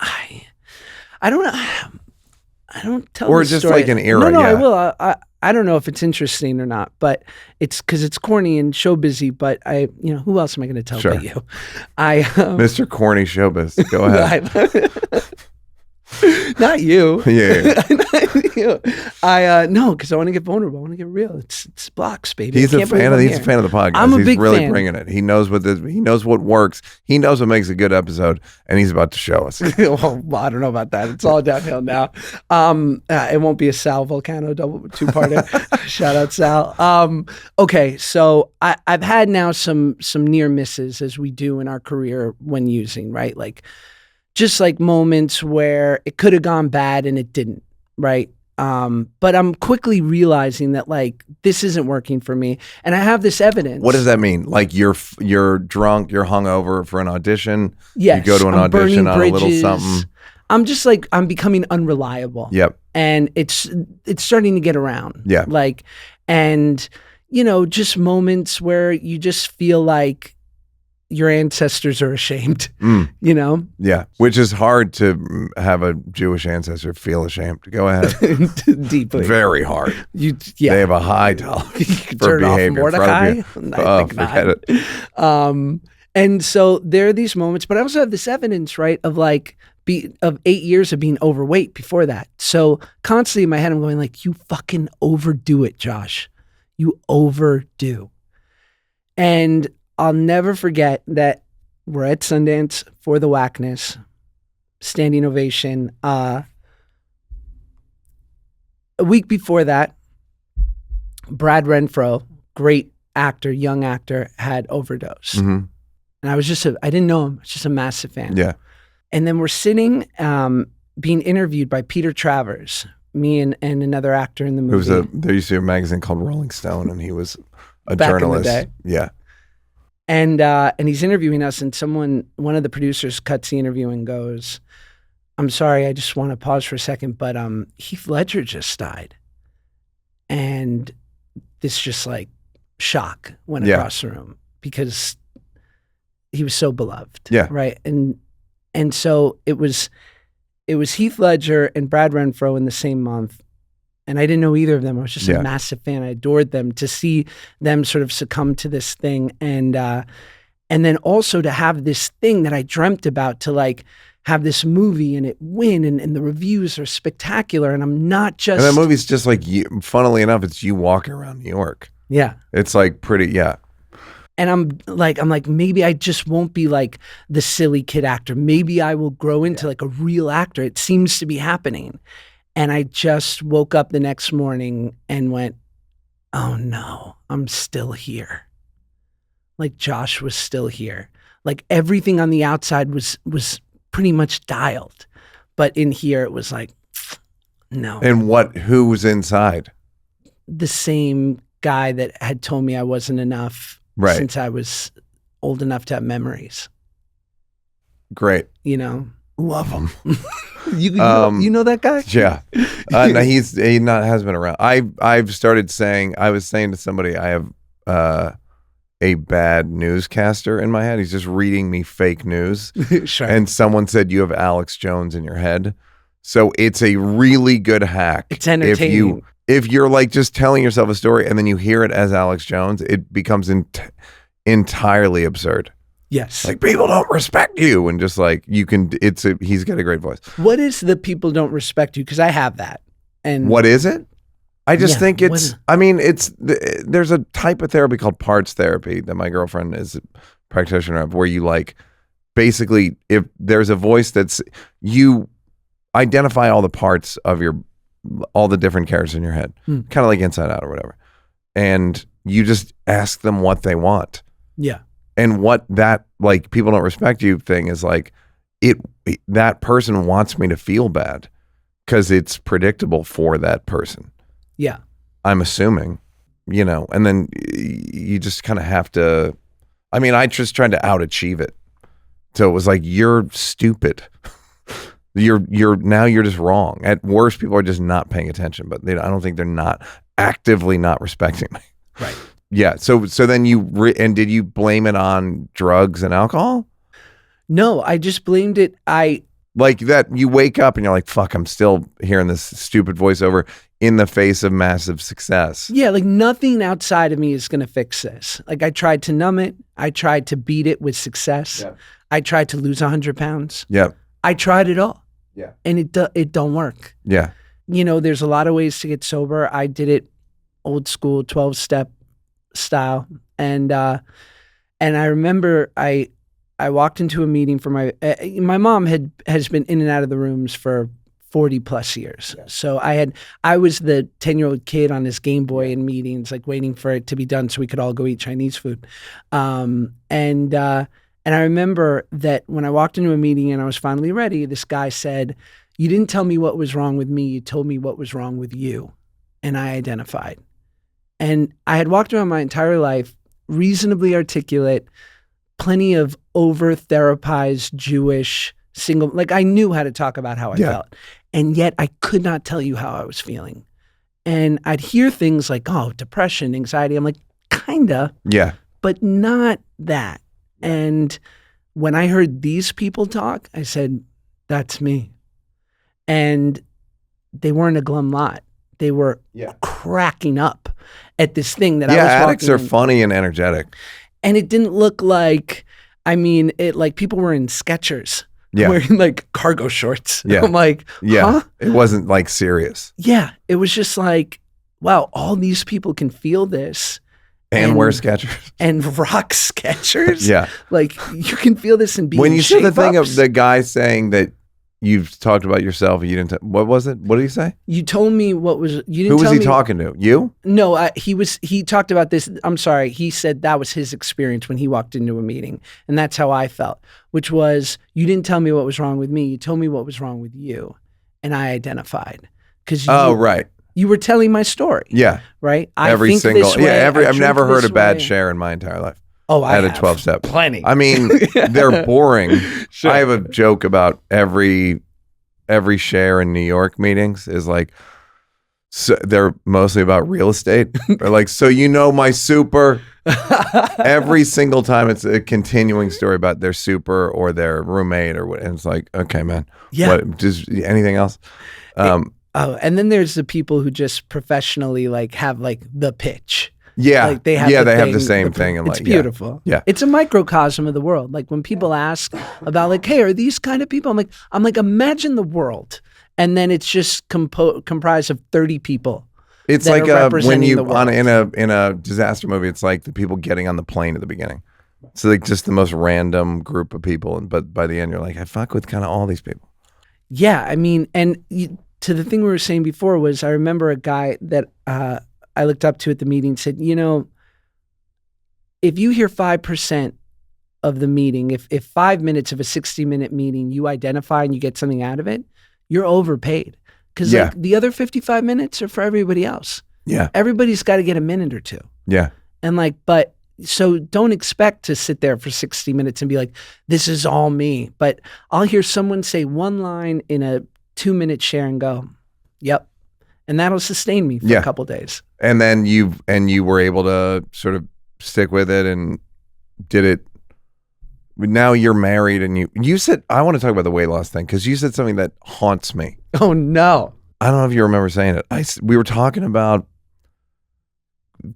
I don't know. I don't tell Or the just story. like an era, No, yeah. I will. I don't know if it's interesting or not, but it's because it's corny and show busy. But who else am I going to tell Sure. but you? Mr. Corny Showbiz. Go ahead. Not you. Yeah. Not you. No, because I want to get vulnerable. I want to get real. It's blocks, baby. He's a fan of the podcast. I'm a He's big really fan. bringing it. He knows what works. He knows what makes a good episode, and he's about to show us. Well, I don't know about that. It's all downhill now. It won't be a Sal Volcano two-parter. Shout out Sal. Okay, so I've had now some near misses, as we do in our career when using, right? Like just like moments where it could have gone bad and it didn't, right? But I'm quickly realizing that like this isn't working for me, and I have this evidence. What does that mean? Like you're drunk, you're hungover for an audition. Yes, you go to an I'm audition burning on bridges. a little something. I'm just like I'm becoming unreliable. Yep. And it's starting to get around. Yeah. Like, and just moments where you just feel like your ancestors are ashamed. Yeah, which is hard to have a Jewish ancestor feel ashamed. Go ahead. Deeply. Very hard. They have a high tolerance for Turn off behavior. Mordecai? I think forget not. it. And so there are these moments, but I also have this evidence, right, of like of 8 years of being overweight before that. So constantly in my head, I'm going like, you fucking overdo it, Josh. You overdo. And I'll never forget that we're at Sundance for the Wackness, standing ovation. A week before that, Brad Renfro, great actor, young actor, had overdosed. Mm-hmm. And I was I didn't know him. I was just a massive fan. Yeah. And then we're sitting, being interviewed by Peter Travers, me and another actor in the movie. There used to be a magazine called Rolling Stone, and he was a Back in the journalist. day. Yeah. And he's interviewing us, and one of the producers cuts the interview and goes, "I'm sorry, I just want to pause for a second, but Heath Ledger just died." And this just like shock went across the room because he was so beloved. Yeah. Right. And so it was Heath Ledger and Brad Renfro in the same month. And I didn't know either of them. I was just a massive fan. I adored them. To see them sort of succumb to this thing. And then also to have this thing that I dreamt about, to like have this movie and it win, and the reviews are spectacular. And I'm not just... And that movie's just like, funnily enough, it's you walking around New York. Yeah. It's like pretty, yeah. And I'm like, maybe I just won't be like the silly kid actor. Maybe I will grow into like a real actor. It seems to be happening. And I just woke up the next morning and went, oh no, I'm still here. Like Josh was still here. Like everything on the outside was pretty much dialed. But in here it was like, no. And who was inside? The same guy that had told me I wasn't enough since I was old enough to have memories. Great. Love him. You know that guy? Yeah. No, has been around. I've started saying, I was saying to somebody, I have a bad newscaster in my head. He's just reading me fake news. Sure. And someone said you have Alex Jones in your head. So it's a really good hack. It's entertaining. If you're like just telling yourself a story and then you hear it as Alex Jones, it becomes entirely absurd. Yes. Like people don't respect you, and just like he's got a great voice. What is the people don't respect you? Because I have that. And what is it? I just think there's a type of therapy called parts therapy that my girlfriend is a practitioner of, where you like basically, if there's a voice you identify all the parts of all the different characters in your head, kind of like Inside Out or whatever. And you just ask them what they want. Yeah. And what that like people don't respect you thing is like, that person wants me to feel bad because it's predictable for that person. Yeah. I'm assuming, and then you just kind of have to, I just tried to out-achieve it. So it was like, you're stupid. You're just wrong. At worst, people are just not paying attention, but I don't think they're not actively not respecting me. Right. Yeah. So then did you blame it on drugs and alcohol? No, I just blamed it. I Like that, you wake up and you're like, fuck, I'm still hearing this stupid voiceover in the face of massive success. Yeah, like nothing outside of me is going to fix this. Like I tried to numb it. I tried to beat it with success. Yeah. I tried to lose 100 pounds. Yeah. I tried it all. Yeah. And it don't work. Yeah. You know, there's a lot of ways to get sober. I did it old school, 12-step style. And I remember I walked into a meeting for my mom has been in and out of the rooms for 40 plus years. Yeah. So I was the 10-year-old kid on this Game Boy in meetings, like waiting for it to be done so we could all go eat Chinese food. And I remember that when I walked into a meeting and I was finally ready, this guy said, "You didn't tell me what was wrong with me. You told me what was wrong with you." And I identified. And I had walked around my entire life, reasonably articulate, plenty of over-therapized Jewish single, like I knew how to talk about how I felt. And yet I could not tell you how I was feeling. And I'd hear things like, oh, depression, anxiety. I'm like, kinda. Yeah. But not that. And when I heard these people talk, I said, that's me. And they weren't a glum lot. They were cracking up at this thing that I was walking addicts are in. funny and energetic. And it didn't look like, it like people were in Skechers. Yeah. Wearing like cargo shorts. Yeah. I'm like, huh? It wasn't like serious. Yeah. It was just like, wow, all these people can feel this. And wear Skechers. And rock Skechers. Yeah. Like you can feel this and be when in you said the thing shape-ups. of the guy saying that you've talked about yourself and you didn't, what was it? What did he say? You told me what was, you didn't Who was tell he me, talking to? You? No, he talked about this. I'm sorry. He said that was his experience when he walked into a meeting. And that's how I felt, which was, you didn't tell me what was wrong with me. You told me what was wrong with you. And I identified. Right. You were telling my story. Yeah. Right? I've never heard a bad share in my entire life. Oh, I had have. a 12-step. Plenty. I mean, they're boring. Sure. I have a joke about every share in New York meetings is like, so they're mostly about real estate. They're like, so my super. Every single time it's a continuing story about their super or their roommate or what. And it's like, okay, man. Yeah. What, just anything else? And then there's the people who just professionally like have like the pitch. Yeah. Like they have the same thing. And it's like, beautiful. Yeah. It's a microcosm of the world. Like when people ask about like, hey, are these kind of people? I'm like, imagine the world. And then it's just comprised of 30 people. It's like when you in a disaster movie, it's like the people getting on the plane at the beginning. It's like just the most random group of people. But by the end, you're like, I fuck with kind of all these people. Yeah. To the thing we were saying before was I remember a guy that I looked up to at the meeting said, if you hear 5% of the meeting, if 5 minutes of a 60-minute meeting, you identify and you get something out of it, you're overpaid. Because like, the other 55 minutes are for everybody else. Yeah. Everybody's got to get a minute or two. Yeah. And so don't expect to sit there for 60 minutes and be like, this is all me. But I'll hear someone say one line in a 2-minute share and go, yep. And that'll sustain me for a couple days. And then you were able to sort of stick with it and did it. Now you're married and you said, I want to talk about the weight loss thing because you said something that haunts me. Oh, no. I don't know if you remember saying it. We were talking about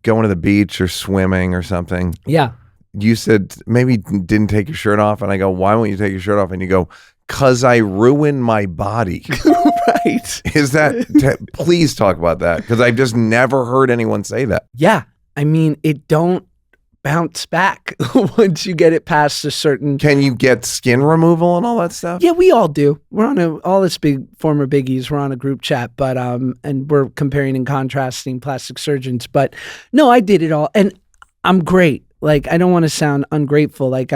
going to the beach or swimming or something. Yeah. You said maybe didn't take your shirt off. And I go, why won't you take your shirt off? And you go, because I ruin my body. Right. Is that, please talk about that. Because I've just never heard anyone say that. Yeah. It don't bounce back once you get it past a certain. Can you get skin removal and all that stuff? Yeah, we all do. We're on all this big former biggies. We're on a group chat, but and we're comparing and contrasting plastic surgeons. But no, I did it all, and I'm great. Like I don't want to sound ungrateful. Like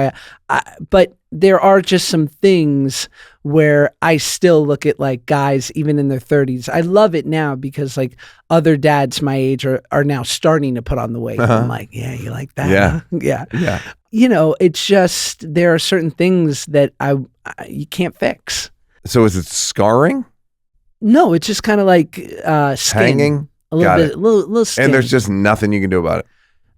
but there are just some things where I still look at like guys even in their 30s. I love it now because like other dads my age are now starting to put on the weight. I'm like, yeah, you like that? Yeah. Huh? Yeah. Yeah. It's just there are certain things that you can't fix. So is it scarring? No, it's just kind of like skin. Hanging? A little bit, little skin. And there's just nothing you can do about it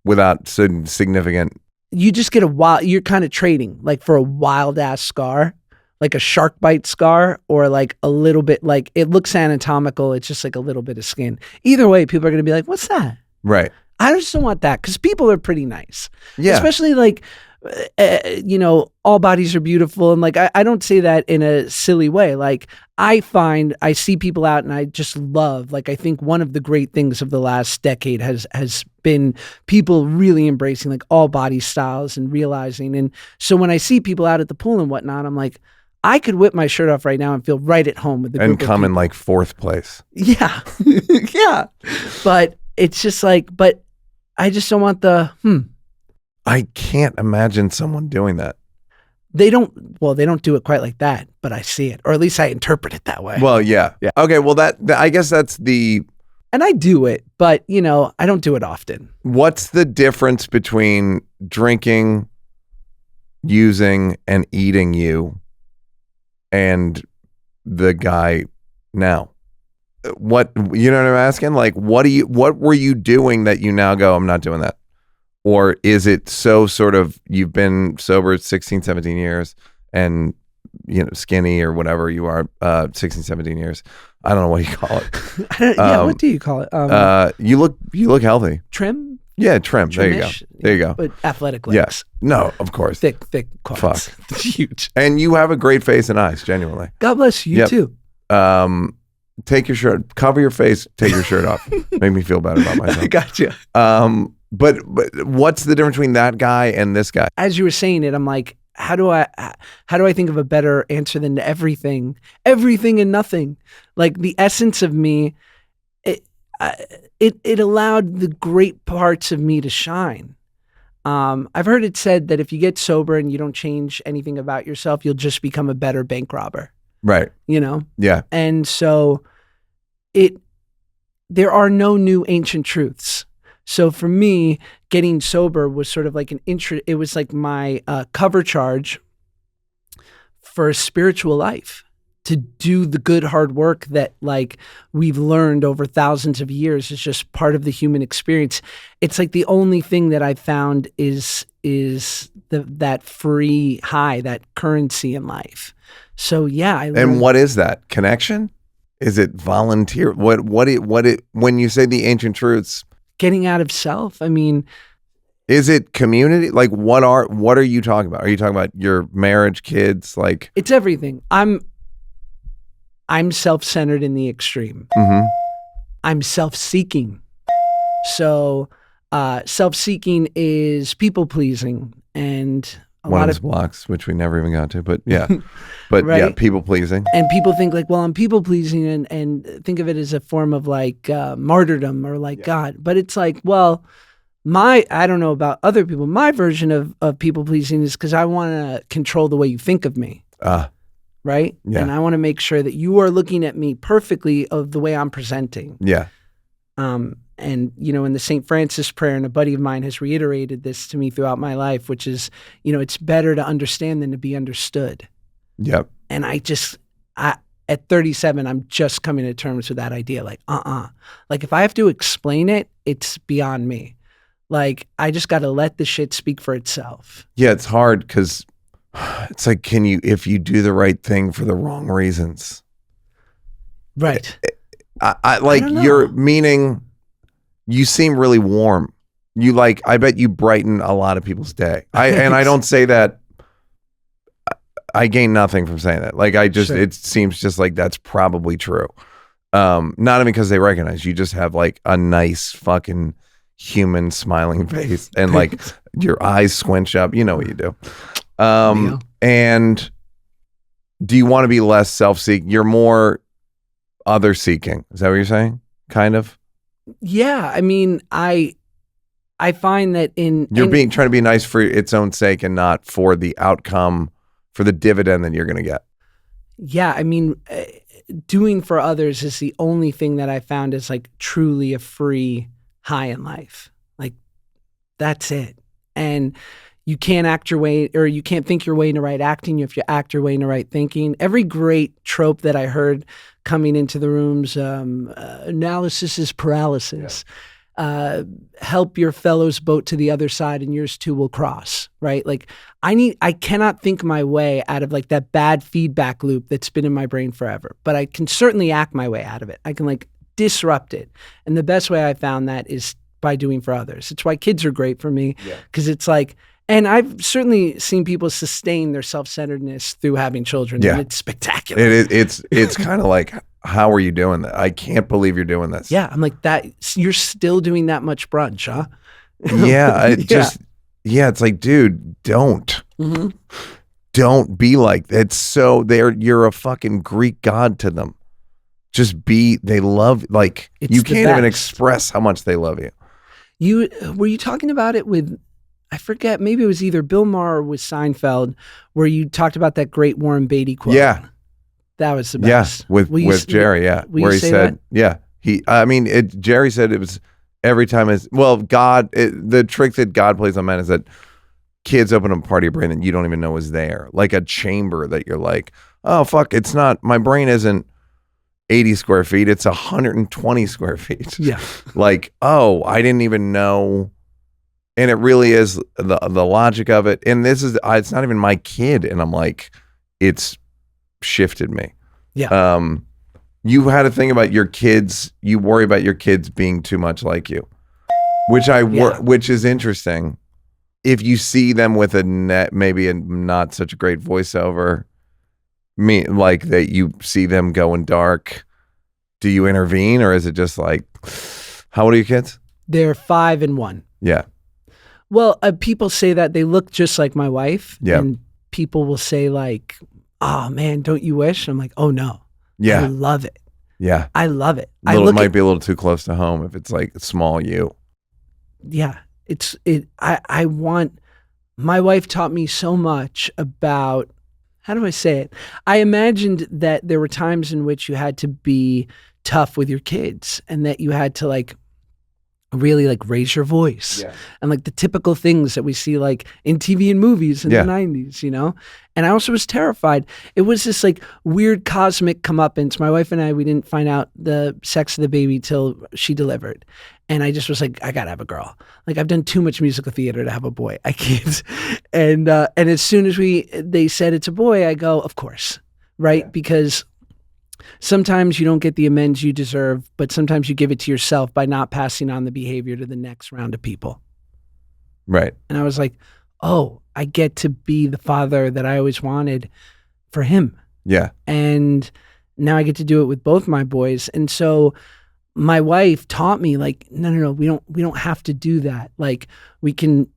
without significant. You just get you're kind of trading like for a wild ass scar. like a shark bite scar or like a little bit, like it looks anatomical. It's just like a little bit of skin. Either way, people are going to be like, what's that? Right. I just don't want that because people are pretty nice. Yeah. Especially like, all bodies are beautiful. And like, I don't say that in a silly way. Like I see people out and I just love, like, I think one of the great things of the last decade has been people really embracing like all body styles and realizing. And so when I see people out at the pool and whatnot, I'm like, I could whip my shirt off right now and feel right at home with the group and come of in like 4th place. Yeah. Yeah. But it's just like, but I just don't want I can't imagine someone doing that. They don't do it quite like that, but I see it, or at least I interpret it that way. Well, yeah. Okay, well I guess that's the... And I do it, but I don't do it often. What's the difference between drinking, using, and eating you and the guy now? What, you know what I'm asking? Like, what were you doing that you now go, I'm not doing that? Or is it so sort of, you've been sober 16, 17 years and, skinny or whatever you are, 16, 17 years. I don't know what you call it. What do you call it? You look healthy. Trim? Yeah, trim. Trimish? There you go. But athletic legs. Yes. No, of course. Thick quads. Fuck. Huge. And you have a great face and eyes, genuinely. God bless you. You too. Take your shirt, cover your face, take your shirt off. Make me feel better about myself. Gotcha. But what's the difference between that guy and this guy? As you were saying it, I'm like, how do I think of a better answer than everything and nothing? Like the essence of me, it allowed the great parts of me to shine. I've heard it said that if you get sober and you don't change anything about yourself, you'll just become a better bank robber. Right. Yeah. And so there are no new ancient truths. So for me, getting sober was sort of like it was like my cover charge for a spiritual life, to do the good hard work that like we've learned over thousands of years is just part of the human experience. It's like the only thing that I found is that free high, that currency in life. So yeah, and what is that connection? Is it volunteer? What when you say the ancient truths? Getting out of self. I mean, is it community? Like what are you talking about? Are you talking about your marriage, kids? Like it's everything. I'm self-centered in the extreme. Mm-hmm. I'm self-seeking. So self-seeking is people-pleasing and one of his blocks, which we never even got to, but yeah. But right? Yeah, people-pleasing. And people think like, well, I'm people-pleasing and think of it as a form of like martyrdom or like God. But it's like, well, I don't know about other people. My version of people-pleasing is because I want to control the way you think of me. Right? Yeah. And I want to make sure that you are looking at me perfectly of the way I'm presenting. Yeah. And, in the St. Francis prayer, and a buddy of mine has reiterated this to me throughout my life, which is, it's better to understand than to be understood. Yep. And at 37, I'm just coming to terms with that idea. Like, like if I have to explain it, it's beyond me. Like, I just got to let the shit speak for itself. Yeah. It's hard because it's like, if you do the right thing for the wrong reasons. Right. I like your meaning. You seem really warm. I bet you brighten a lot of people's day. I don't say that. I gain nothing from saying that. Like sure. It seems just like that's probably true. Not even because they recognize you just have like a nice fucking human smiling face and like your eyes squinch up. You know what you do. And do you want to be less self-seeking? You're more other seeking. Is that what you're saying? Kind of? Yeah. I mean, I find that you're trying to be nice for its own sake and not for the outcome, for the dividend that you're going to get. Yeah. I mean, doing for others is the only thing that I found is like truly a free high in life. Like that's it. And you can't act your way, or you can't think your way into right acting. You have to act your way into right thinking. Every great trope that I heard coming into the rooms, analysis is paralysis. help your fellow's boat to the other side and yours too will cross, right? Like I cannot think my way out of like that bad feedback loop that's been in my brain forever, but I can certainly act my way out of it. I can like disrupt it. And the best way I found that is by doing for others. It's why kids are great for me, because it's like, and I've certainly seen people sustain their self-centeredness through having children. Yeah. And it's spectacular. It's kind of like, how are you doing that? I can't believe you're doing this. Yeah, I'm like that. You're still doing that much brunch, huh? Yeah, it's like, dude, don't be like that. So you're a fucking Greek god to them. Just be. They love like It's you the can't even best. express how much they love you. Were you talking about it with? I forget. Maybe it was either Bill Maher or with Seinfeld, where you talked about that great Warren Beatty quote. Yeah. That was the Yeah, best. with Jerry, yeah. will Where you he say said, Jerry said it was every time the trick that God plays on men is that kids open up a part of your brain that you don't even know is there. Like a chamber that you're like, oh, fuck, it's not, my brain isn't 80 square feet, it's 120 square feet. Yeah. Like, oh, I didn't even know. And it really is the logic of it. And it's not even my kid. And I'm like, it's shifted me. Yeah. You had a thing about your kids. You worry about your kids being too much like you, which is interesting. If you see them with maybe a not such a great voiceover, like that you see them going dark, do you intervene, or is it just like, how old are your kids? They're 5 and 1. Yeah. Well, people say that they look just like my wife. Yeah. And people will say like, oh man, don't you wish? I'm like, oh no. Yeah. I love it. Yeah. I love it. It might be a little too close to home if it's like small you. Yeah. I want, my wife taught me so much about, how do I say it? I imagined that there were times in which you had to be tough with your kids and that you had to like really like raise your voice and like the typical things that we see like in TV and movies in the 90s, you know? And I also was terrified. It was this like weird cosmic comeuppance. My wife and I, we didn't find out the sex of the baby till she delivered. And I just was like, I gotta have a girl. Like I've done too much musical theater to have a boy. I can't. And as soon as they said it's a boy, I go, of course, right? Because sometimes you don't get the amends you deserve, but sometimes you give it to yourself by not passing on the behavior to the next round of people. Right. And I was like, oh, I get to be the father that I always wanted for him. Yeah. And now I get to do it with both my boys. And so my wife taught me like, no, we don't have to do that. Like we can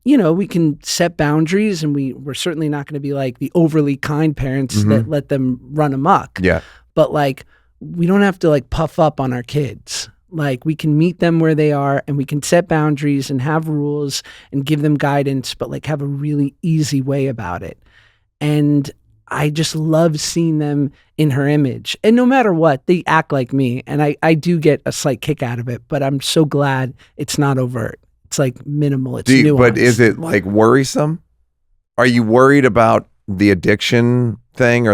set boundaries, and we're certainly not going to be like the overly kind parents that let them run amok. Yeah. But like, we don't have to like puff up on our kids. Like we can meet them where they are, and we can set boundaries and have rules and give them guidance, but like have a really easy way about it. And I just love seeing them in her image. And no matter what, they act like me. And I do get a slight kick out of it, but I'm so glad it's not overt. It's like minimal. It's nuanced. But is it like worrisome? Are you worried about the addiction thing or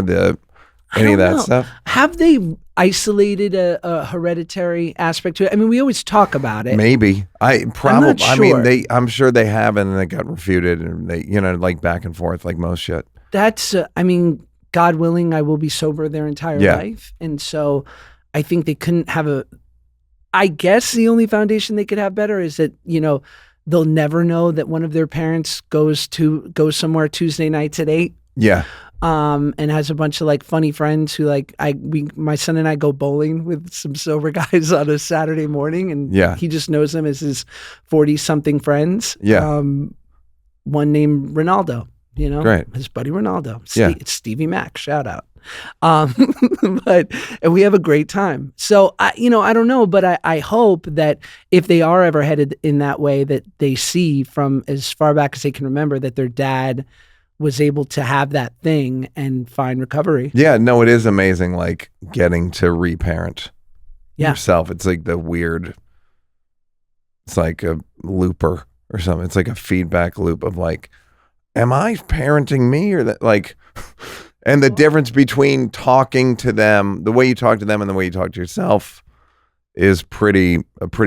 any of that stuff? Have they isolated a hereditary aspect to it? I mean, we always talk about it. Maybe. I'm not sure. I'm sure they have, and they got refuted, and they, like back and forth, like most shit. That's, God willing, I will be sober their entire life. And so I think they couldn't have I guess the only foundation they could have better is that, they'll never know that one of their parents goes somewhere Tuesday nights at 8. Yeah. And has a bunch of like funny friends who like my son and I go bowling with some sober guys on a Saturday morning, and he just knows them as his 40-something friends. Yeah. One named Ronaldo, Great. His buddy Ronaldo. It's Stevie Mac, shout out. And we have a great time. So I don't know, but I hope that if they are ever headed in that way, that they see from as far back as they can remember that their dad was able to have that thing and find recovery. Yeah, no, it is amazing, like getting to reparent yourself. It's like it's like a looper or something. It's like a feedback loop of like, am I parenting me or that? Like, and the difference between talking to them, the way you talk to them and the way you talk to yourself is a pretty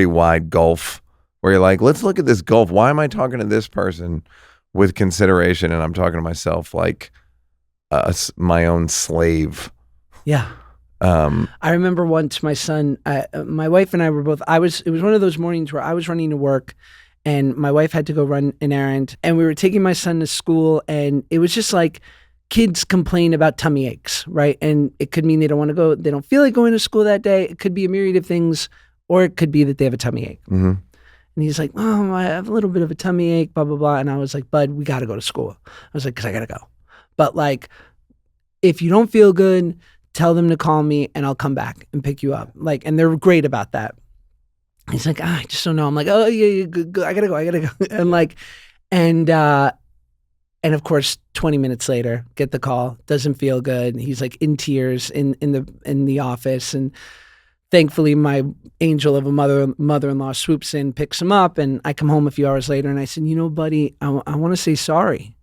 wide gulf where you're like, let's look at this gulf. Why am I talking to this person with consideration and I'm talking to myself like my own slave? Yeah. I remember once my son, my wife and I were both, it was one of those mornings where I was running to work and my wife had to go run an errand and we were taking my son to school and it was just like kids complain about tummy aches, right? And it could mean they don't want to go, they don't feel like going to school that day. It could be a myriad of things, or it could be that they have a tummy ache. Mm-hmm. And he's like, oh, I have a little bit of a tummy ache, blah, blah, blah. And I was like, bud, we got to go to school. I was like, because I got to go. But like, if you don't feel good, tell them to call me and I'll come back and pick you up. Like, and they're great about that. He's like, I just don't know. I'm like, oh, yeah, good. I got to go. And like, and of course, 20 minutes later, get the call, doesn't feel good. He's like in tears in the office. And thankfully, my angel of a mother-in-law swoops in, picks him up, and I come home a few hours later and I said, buddy, I want to say sorry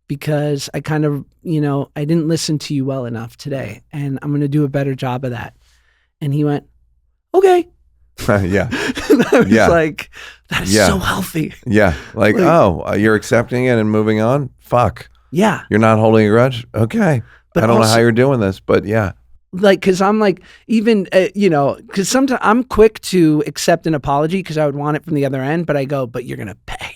because I kind of, I didn't listen to you well enough today, and I'm going to do a better job of that. And he went, okay. Yeah. And I was like, that is so healthy. Yeah. Like, oh, you're accepting it and moving on? Fuck. Yeah. You're not holding a grudge? Okay. But I don't know how you're doing this, but yeah. Like, because I'm like, even, because sometimes I'm quick to accept an apology because I would want it from the other end, but I go, but you're going to pay.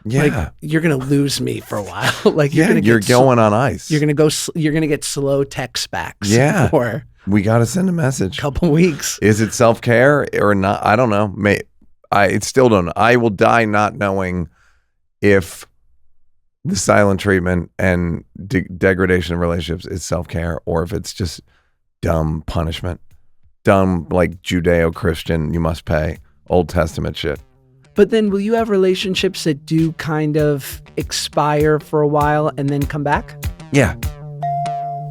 Yeah. Like, you're going to lose me for a while. Like, you're going on ice. You're going to get slow text backs. Yeah. For we got to send a message. Couple weeks. Is it self-care or not? I don't know. I still don't know. I will die not knowing if the silent treatment and degradation of relationships is self-care or if it's just dumb punishment. Dumb, like Judeo-Christian, you must pay. Old Testament shit. But then will you have relationships that do kind of expire for a while and then come back? Yeah.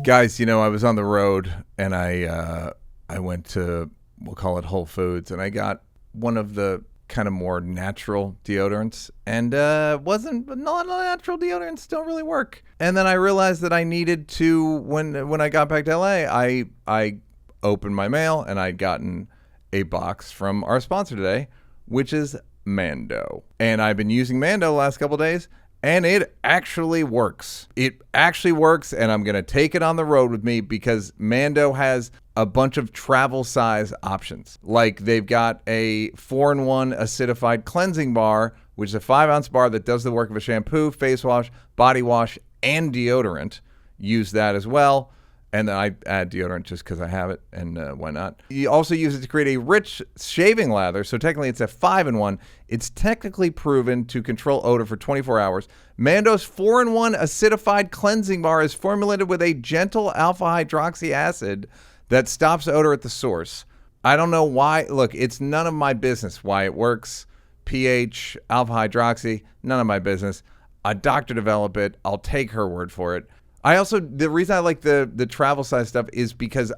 Guys, I was on the road and I went to, we'll call it Whole Foods, and I got one of the kind of more natural deodorants, and wasn't not natural deodorants don't really work. And then I realized that I needed to, when I got back to LA, I opened my mail and I'd gotten a box from our sponsor today, which is Mando. And I've been using Mando the last couple of days, and it actually works. It actually works, and I'm going to take it on the road with me because Mando has a bunch of travel size options. Like they've got a 4-in-1 acidified cleansing bar, which is a 5-ounce bar that does the work of a shampoo, face wash, body wash, and deodorant. Use that as well. And then I add deodorant just because I have it, and why not? You also use it to create a rich shaving lather, so technically it's a 5-in-1. It's technically proven to control odor for 24 hours. Mando's 4-in-1 acidified cleansing bar is formulated with a gentle alpha hydroxy acid that stops odor at the source. I don't know why. Look, it's none of my business why it works. pH, alpha hydroxy, none of my business. A doctor developed it. I'll take her word for it. The reason I like the travel size stuff is because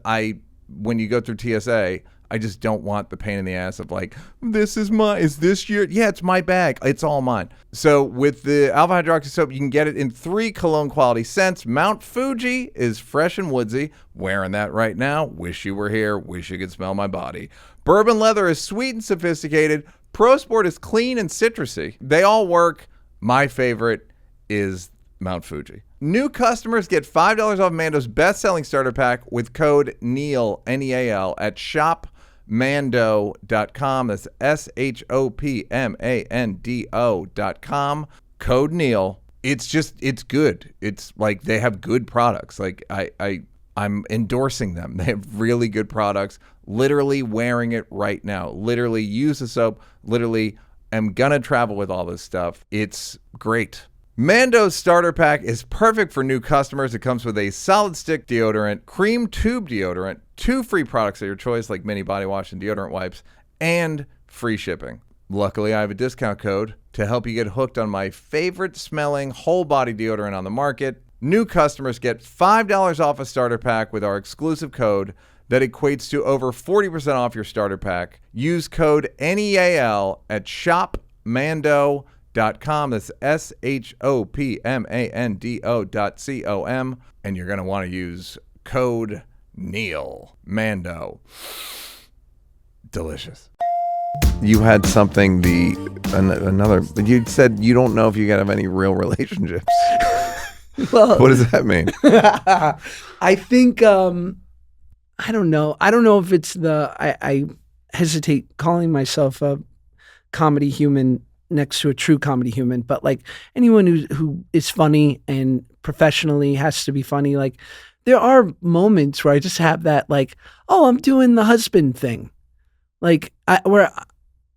when you go through TSA, I just don't want the pain in the ass of like, is this your, yeah, it's my bag. It's all mine. So with the alpha hydroxy soap, you can get it in 3 cologne quality scents. Mount Fuji is fresh and woodsy. Wearing that right now. Wish you were here. Wish you could smell my body. Bourbon Leather is sweet and sophisticated. Pro Sport is clean and citrusy. They all work. My favorite is Mount Fuji. New customers get $5 off Mando's best-selling starter pack with code NEAL, N-E-A-L, at shopmando.com. That's shopmando.com. Code NEAL. It's good. It's like they have good products. Like I'm endorsing them. They have really good products. Literally wearing it right now. Literally use the soap. Literally am gonna travel with all this stuff. It's great. Mando's starter pack is perfect for new customers. It comes with a solid stick deodorant, cream tube deodorant, 2 free products of your choice like mini body wash and deodorant wipes, and free shipping. Luckily, I have a discount code to help you get hooked on my favorite smelling whole body deodorant on the market. New customers get $5 off a starter pack with our exclusive code that equates to over 40% off your starter pack. Use code NEAL at shopmando.com. That's shopmando.com, and you're going to want to use code NEAL. Mando. Delicious. You had something another. You said you don't know if you can have any real relationships. Well, what does that mean? I think I don't know. I don't know if it's I hesitate calling myself a comedy human next to a true comedy human, but like anyone who is funny and professionally has to be funny, like there are moments where I just have that like, oh, I'm doing the husband thing. Like where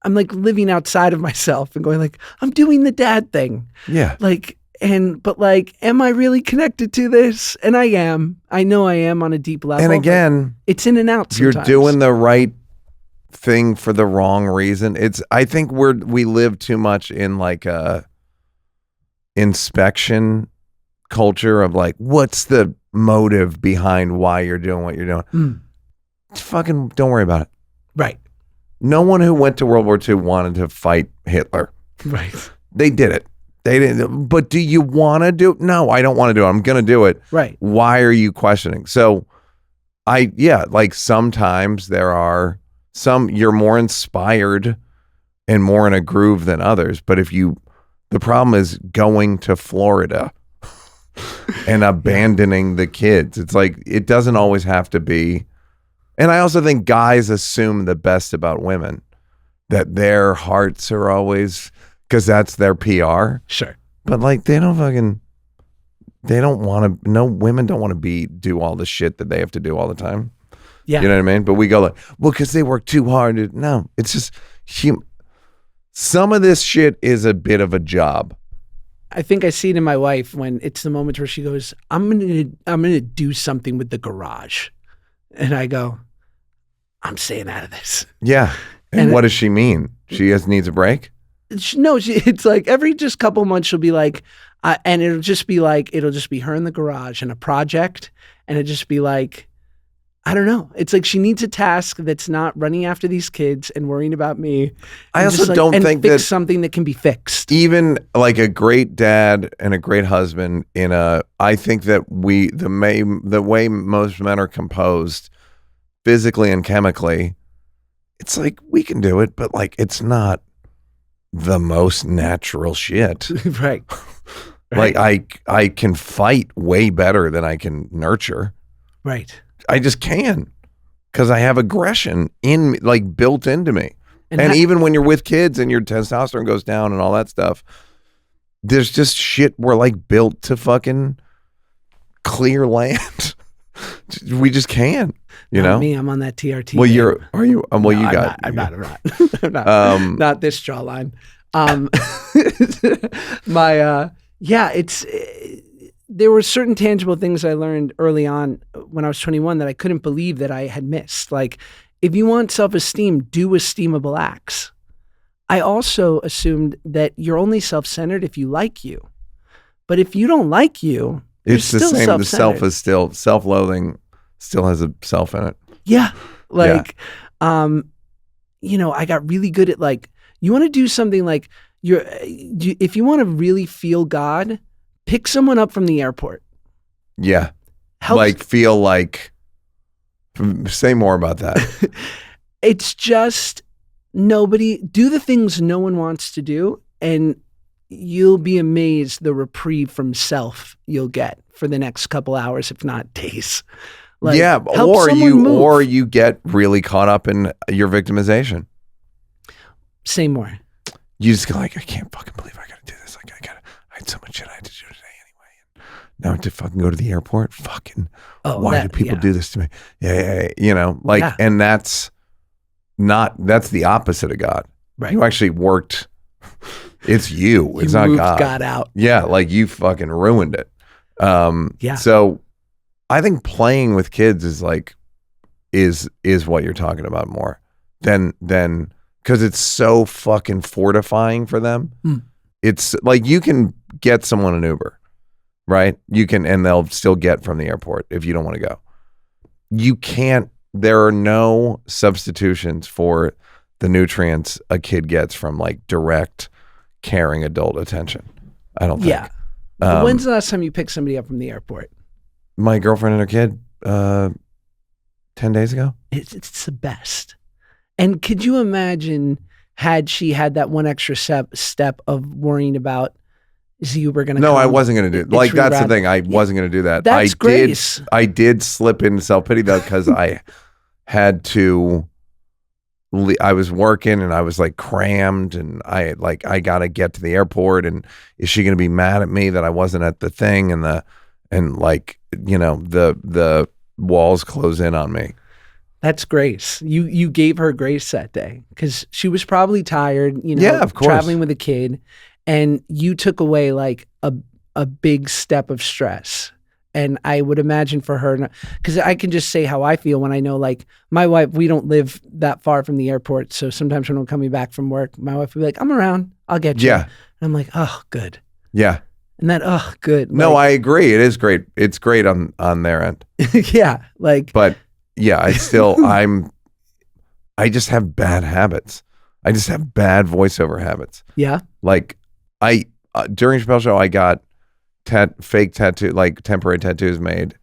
I'm like living outside of myself and going like, I'm doing the dad thing. Yeah. Like, but like, am I really connected to this? And I am. I know I am on a deep level. And again, it's in and out sometimes. You're doing the right thing for the wrong reason. I think we live too much in like a inspection culture of like, what's the motive behind why you're doing what you're doing? Fucking don't worry about it. Right. No one who went to World War II wanted to fight Hitler. Right. They did it. They didn't. But do you want to do it? No, I don't want to do it. I'm going to do it. Right. Why are you questioning? So like sometimes there are some you're more inspired and more in a groove than others. But the problem is going to Florida and abandoning the kids. It's like, it doesn't always have to be. And I also think guys assume the best about women, that their hearts are always, because that's their PR. Sure. But like, women don't want to do all the shit that they have to do all the time. Yeah. You know what I mean? But we go like, well, because they work too hard. No, it's just, some of this shit is a bit of a job. I think I see it in my wife when it's the moment where she goes, I'm gonna do something with the garage. And I go, I'm staying out of this. Yeah. And what does she mean? She needs a break? It's like every just couple months she'll be like, and it'll just be her in the garage and a project. And it'll just be like, I don't know. It's like she needs a task that's not running after these kids and worrying about me. I also don't think fix that something that can be fixed. Even like a great dad and a great husband I think that the way most men are composed physically and chemically, it's like we can do it, but like it's not the most natural shit. Right. Like I can fight way better than I can nurture. Right. I just can, because I have aggression in me, like built into me. And even when you're with kids and your testosterone goes down and all that stuff, there's just shit we're like built to fucking clear land. We just can, you know? Me, I'm on that TRT. Well, game. are you? Well, no, you got. I'm not. I'm not. Not this jawline. There were certain tangible things I learned early on when I was 21 that I couldn't believe that I had missed. Like, if you want self-esteem, do esteemable acts. I also assumed that you're only self-centered if you like you. But if you don't like you, it's the still same. The self-centered. self is still self-loathing, still has a self in it. Yeah. Like, I got really good at like, you want to do something like if you want to really feel God, pick someone up from the airport. Yeah. Helps. Say more about that. It's just do the things no one wants to do, and you'll be amazed the reprieve from self you'll get for the next couple hours, if not days. Like, yeah, or you get really caught up in your victimization. Say more. You just go like, I can't fucking believe I gotta do this. Like I had so much shit I had to do today anyway. Now I have to fucking go to the airport. Fucking why do people do this to me? Yeah. And that's the opposite of God. Right. You actually worked. It's you. It's not God. God out. Yeah, like you fucking ruined it. So I think playing with kids is like is what you're talking about more than because it's so fucking fortifying for them. It's like you can get someone an Uber, right? You can, and they'll still get from the airport if you don't want to go. You can't, there are no substitutions for the nutrients a kid gets from like direct, caring adult attention. I don't think. Yeah. When's the last time you picked somebody up from the airport? My girlfriend and her kid, 10 days ago. It's the best. And could you imagine had she had that one extra step of worrying about, is the Uber going to come? No, I wasn't going to do it. Like, that's the thing. I wasn't going to do that. That's grace. I did slip into self-pity, though, because I had to, I was working and I was like crammed and I got to get to the airport, and is she going to be mad at me that I wasn't at the thing, and the walls close in on me. That's grace. You gave her grace that day because she was probably tired, Yeah, of course. Traveling with a kid, and you took away like a big step of stress. And I would imagine for her, because I can just say how I feel when I know, like, my wife, we don't live that far from the airport. So sometimes when I'm coming back from work, my wife would be like, I'm around, I'll get you. Yeah. And I'm like, oh, good. Yeah. And that, oh, good. No, I agree. It is great. It's great on their end. Yeah. Like, but yeah, I just have bad habits. I just have bad voiceover habits. Yeah. Like during Chappelle's show, I got fake tattoo, like temporary tattoos made.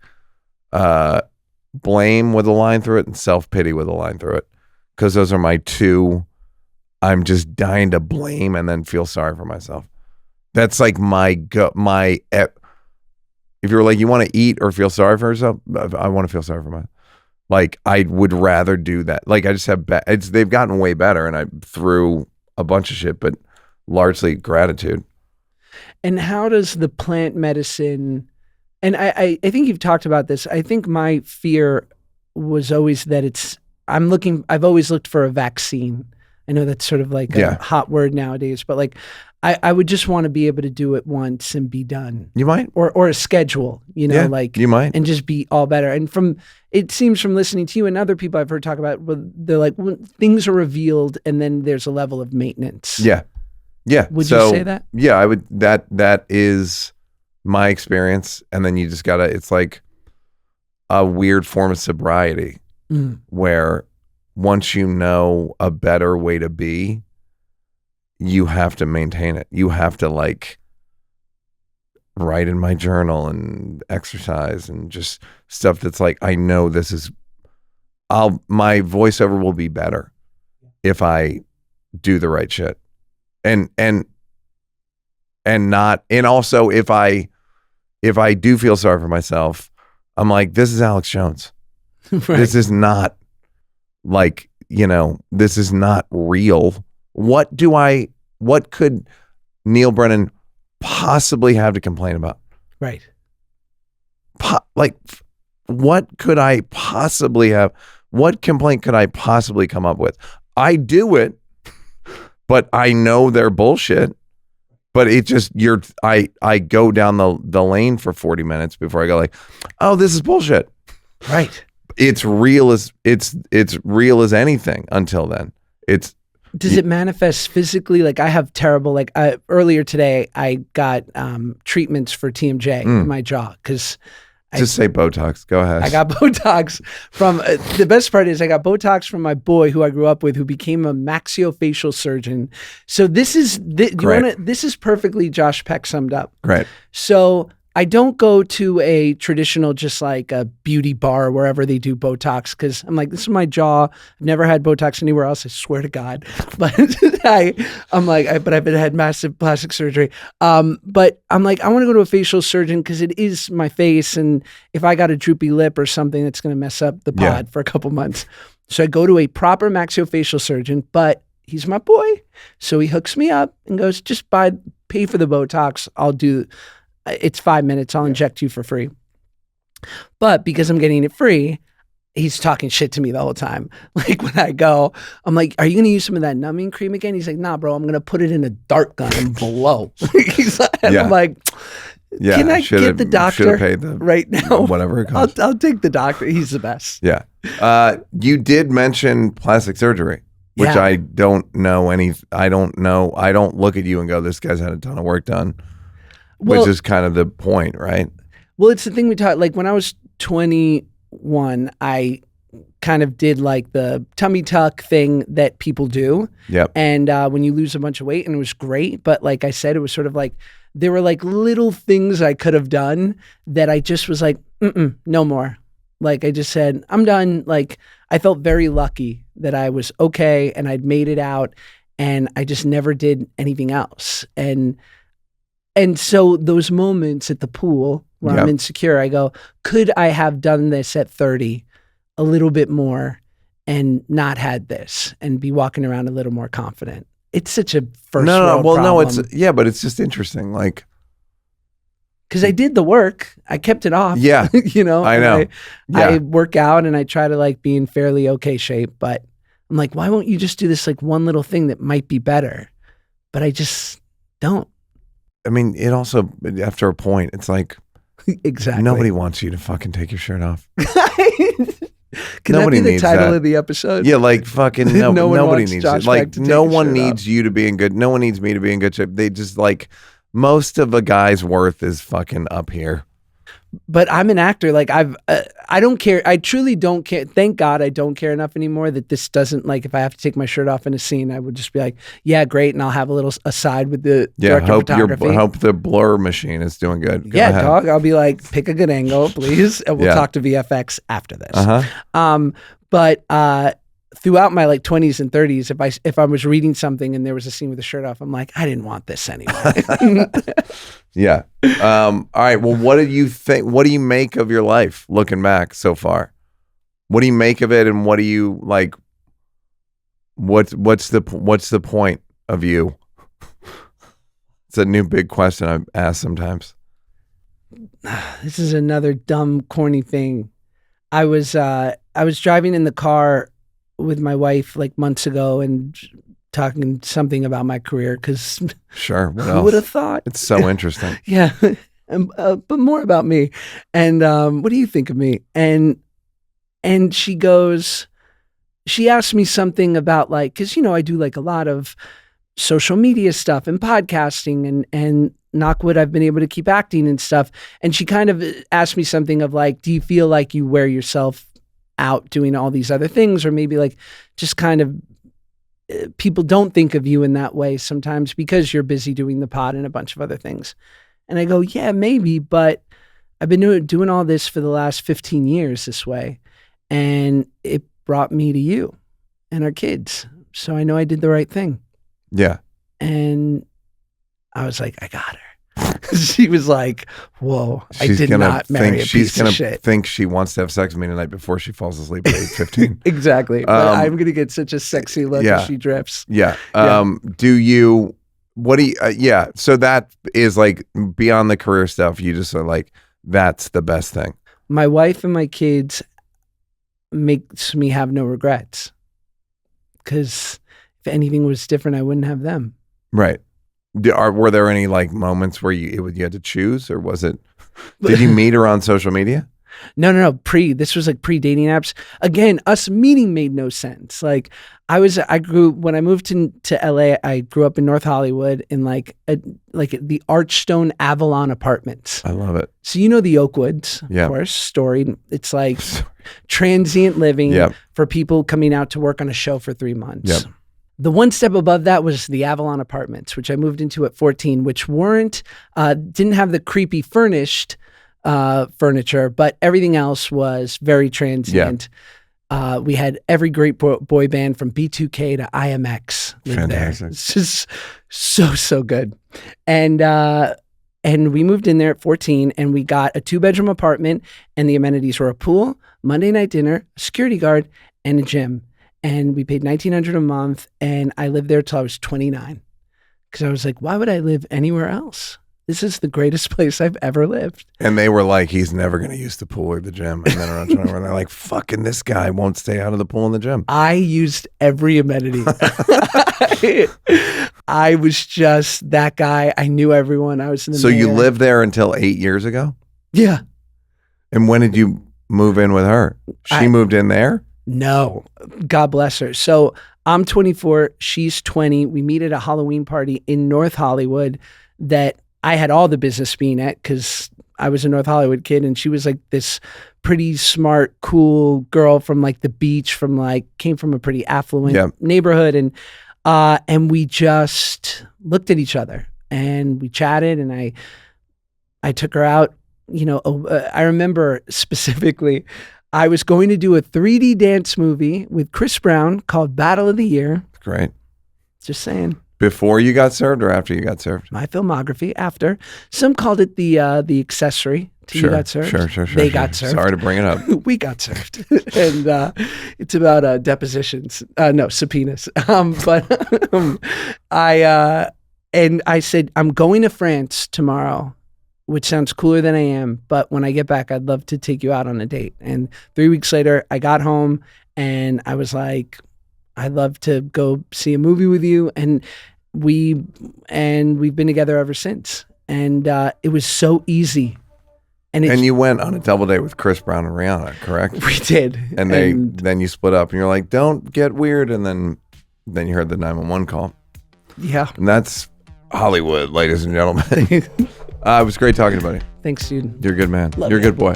Blame with a line through it and self-pity with a line through it. Because those are my two. I'm just dying to blame and then feel sorry for myself. That's like if you're like, you want to eat or feel sorry for yourself, I want to feel sorry for myself. Like, I would rather do that. Like, I just have they've gotten way better, and I threw a bunch of shit, but largely gratitude. And how does the plant medicine, and I think you've talked about this. I think my fear was always that I've always looked for a vaccine. I know that's sort of like a hot word nowadays, but like, I would just want to be able to do it once and be done. You might. Or a schedule, like, you might. And just be all better. And it seems from listening to you and other people I've heard talk about, they're like, when things are revealed and then there's a level of maintenance. Yeah. Yeah. Would you say that? Yeah, I would. That is my experience. And then you just gotta, it's like a weird form of sobriety where once you know a better way to be, you have to maintain it. You have to, like, write in my journal and exercise and just stuff that's like, I know this is, my voiceover will be better if I do the right shit. And also if I do feel sorry for myself, I'm like, this is Alex Jones. Right. This is not like, this is not real. What could Neal Brennan possibly have to complain about? Right. What could I possibly have? What complaint could I possibly come up with? I do it, but I know they're bullshit. But it just, I go down the lane for 40 minutes before I go like, oh, this is bullshit. Right. It's real as anything until then. Does it manifest physically? Like, I have terrible, earlier today, I got treatments for TMJ in my jaw because just say Botox. Go ahead. I got Botox from, the best part is I got Botox from my boy who I grew up with, who became a maxillofacial surgeon. So this is, this is perfectly Josh Peck summed up. Right. So I don't go to a traditional, just like a beauty bar, wherever they do Botox, because I'm like, this is my jaw. I've never had Botox anywhere else, I swear to God. But I've had massive plastic surgery. But I'm like, I want to go to a facial surgeon because it is my face. And if I got a droopy lip or something, that's going to mess up the pod for a couple months. So I go to a proper maxillofacial surgeon, but he's my boy. So he hooks me up and goes, just pay for the Botox. It's 5 minutes. I'll inject you for free. But because I'm getting it free, he's talking shit to me the whole time. Like, when I go, I'm like, are you going to use some of that numbing cream again? He's like, nah, bro, I'm going to put it in a dart gun and blow. I'm like, can I get the doctor right now? Whatever it costs. I'll take the doctor. He's the best. Yeah. You did mention plastic surgery, which I don't know I don't know. I don't look at you and go, this guy's had a ton of work done. Which is kind of the point, right? Well, it's the thing we talked, like when I was 21, I kind of did like the tummy tuck thing that people do. Yep. And when you lose a bunch of weight, and it was great. But like I said, it was sort of like, there were like little things I could have done that I just was like, no more. Like I just said, I'm done. Like I felt very lucky that I was okay and I'd made it out, and I just never did anything else. And so those moments at the pool where I'm insecure, I go, could I have done this at 30 a little bit more and not had this and be walking around a little more confident? It's such a first world problem. No, it's but it's just interesting, like because I did the work, I kept it off. Yeah, you know, I know. I work out and I try to like be in fairly okay shape, but I'm like, why won't you just do this like one little thing that might be better? But I just don't. I mean, it also after a point, it's like exactly nobody wants you to fucking take your shirt off. Can nobody that be the needs title that. of the episode? Yeah, like fucking nobody needs Josh it. Like Peck to no take his one shirt needs off. you to be in good. No one needs me to be in good shape. They just like most of a guy's worth is fucking up here. But I'm an actor. Like I don't care. I truly don't care. Thank God I don't care enough anymore that this doesn't like, if I have to take my shirt off in a scene, I would just be like, yeah, great. And I'll have a little aside with the director of photography. Hope the blur machine is doing good. Go yeah, ahead. dog. I'll be like, pick a good angle, please. And we'll talk to VFX after this. But throughout my like 20s and 30s, if I was reading something and there was a scene with a shirt off, I'm like, I didn't want this anyway. Yeah. All right. Well, what do you think? What do you make of your life looking back so far? What do you make of it, and what do you like? What's the point of you? It's a new big question I ask sometimes. This is another dumb, corny thing. I was driving in the car with my wife like months ago and talking something about my career because sure, who would have thought? It's so interesting. Yeah, but more about me. And what do you think of me? And she goes, she asked me something about like, because you know I do like a lot of social media stuff and podcasting and knock wood, I've been able to keep acting and stuff. And she kind of asked me something of like, do you feel like you wear yourself out doing all these other things, or maybe like just kind of people don't think of you in that way sometimes because you're busy doing the pod and a bunch of other things. And I go, yeah, maybe, but I've been doing all this for the last 15 years this way, and it brought me to you and our kids. So I know I did the right thing. Yeah. And I was like, I got her. She was like, whoa, I did not marry a piece of shit. She's going to think she wants to have sex with me tonight before she falls asleep at 8:15. Exactly. But I'm going to get such a sexy look as she drifts. Yeah. So that is like beyond the career stuff. You just are like, that's the best thing. My wife and my kids makes me have no regrets. Because if anything was different, I wouldn't have them. Right. Were there any like moments where you had to choose, or was it? Did you meet her on social media? No. This was like pre-dating apps. Again, us meeting made no sense. Like when I moved to LA, I grew up in North Hollywood in like the Archstone Avalon Apartments. I love it. So you know the Oakwoods, of course, story. It's like transient living for people coming out to work on a show for 3 months. Yep. The one step above that was the Avalon Apartments, which I moved into at 14, which didn't have the creepy furnished furniture, but everything else was very transient. Yeah. We had every great boy band from B2K to IMX lived there. It's just so good. And we moved in there at 14, and we got a 2-bedroom apartment, and the amenities were a pool, Monday night dinner, a security guard, and a gym. And we paid $1,900 a month, and I lived there till I was 29. Because I was like, why would I live anywhere else? This is the greatest place I've ever lived. And they were like, he's never going to use the pool or the gym. And then around 21, they're like, fucking this guy won't stay out of the pool and the gym. I used every amenity. I was just that guy. I knew everyone. I was in the So you lived there until 8 years ago? Yeah. And when did you move in with her? She moved in there? No, God bless her. So I'm 24, she's 20. We meet at a Halloween party in North Hollywood that I had all the business being at because I was a North Hollywood kid, and she was like this pretty smart, cool girl from like the beach, came from a pretty affluent neighborhood. And we just looked at each other and we chatted, and I took her out. You know, I remember specifically, I was going to do a 3D dance movie with Chris Brown called Battle of the Year. Great. Just saying. Before you got served or after you got served? My filmography after. Some called it the accessory to You Got Served. Sure. They got served. Sorry to bring it up. We got served. And it's about depositions. No, subpoenas. I said, I'm going to France tomorrow, which sounds cooler than I am. But when I get back, I'd love to take you out on a date. And 3 weeks later, I got home and I was like, I'd love to go see a movie with you. And we've been together ever since. And it was so easy. And you went on a double date with Chris Brown and Rihanna, correct? We did. And then you split up and you're like, don't get weird. And then you heard the 911 call. Yeah. And that's Hollywood, ladies and gentlemen. It was great talking about you. Thanks, dude. You're a good man. Love You're a you. good boy.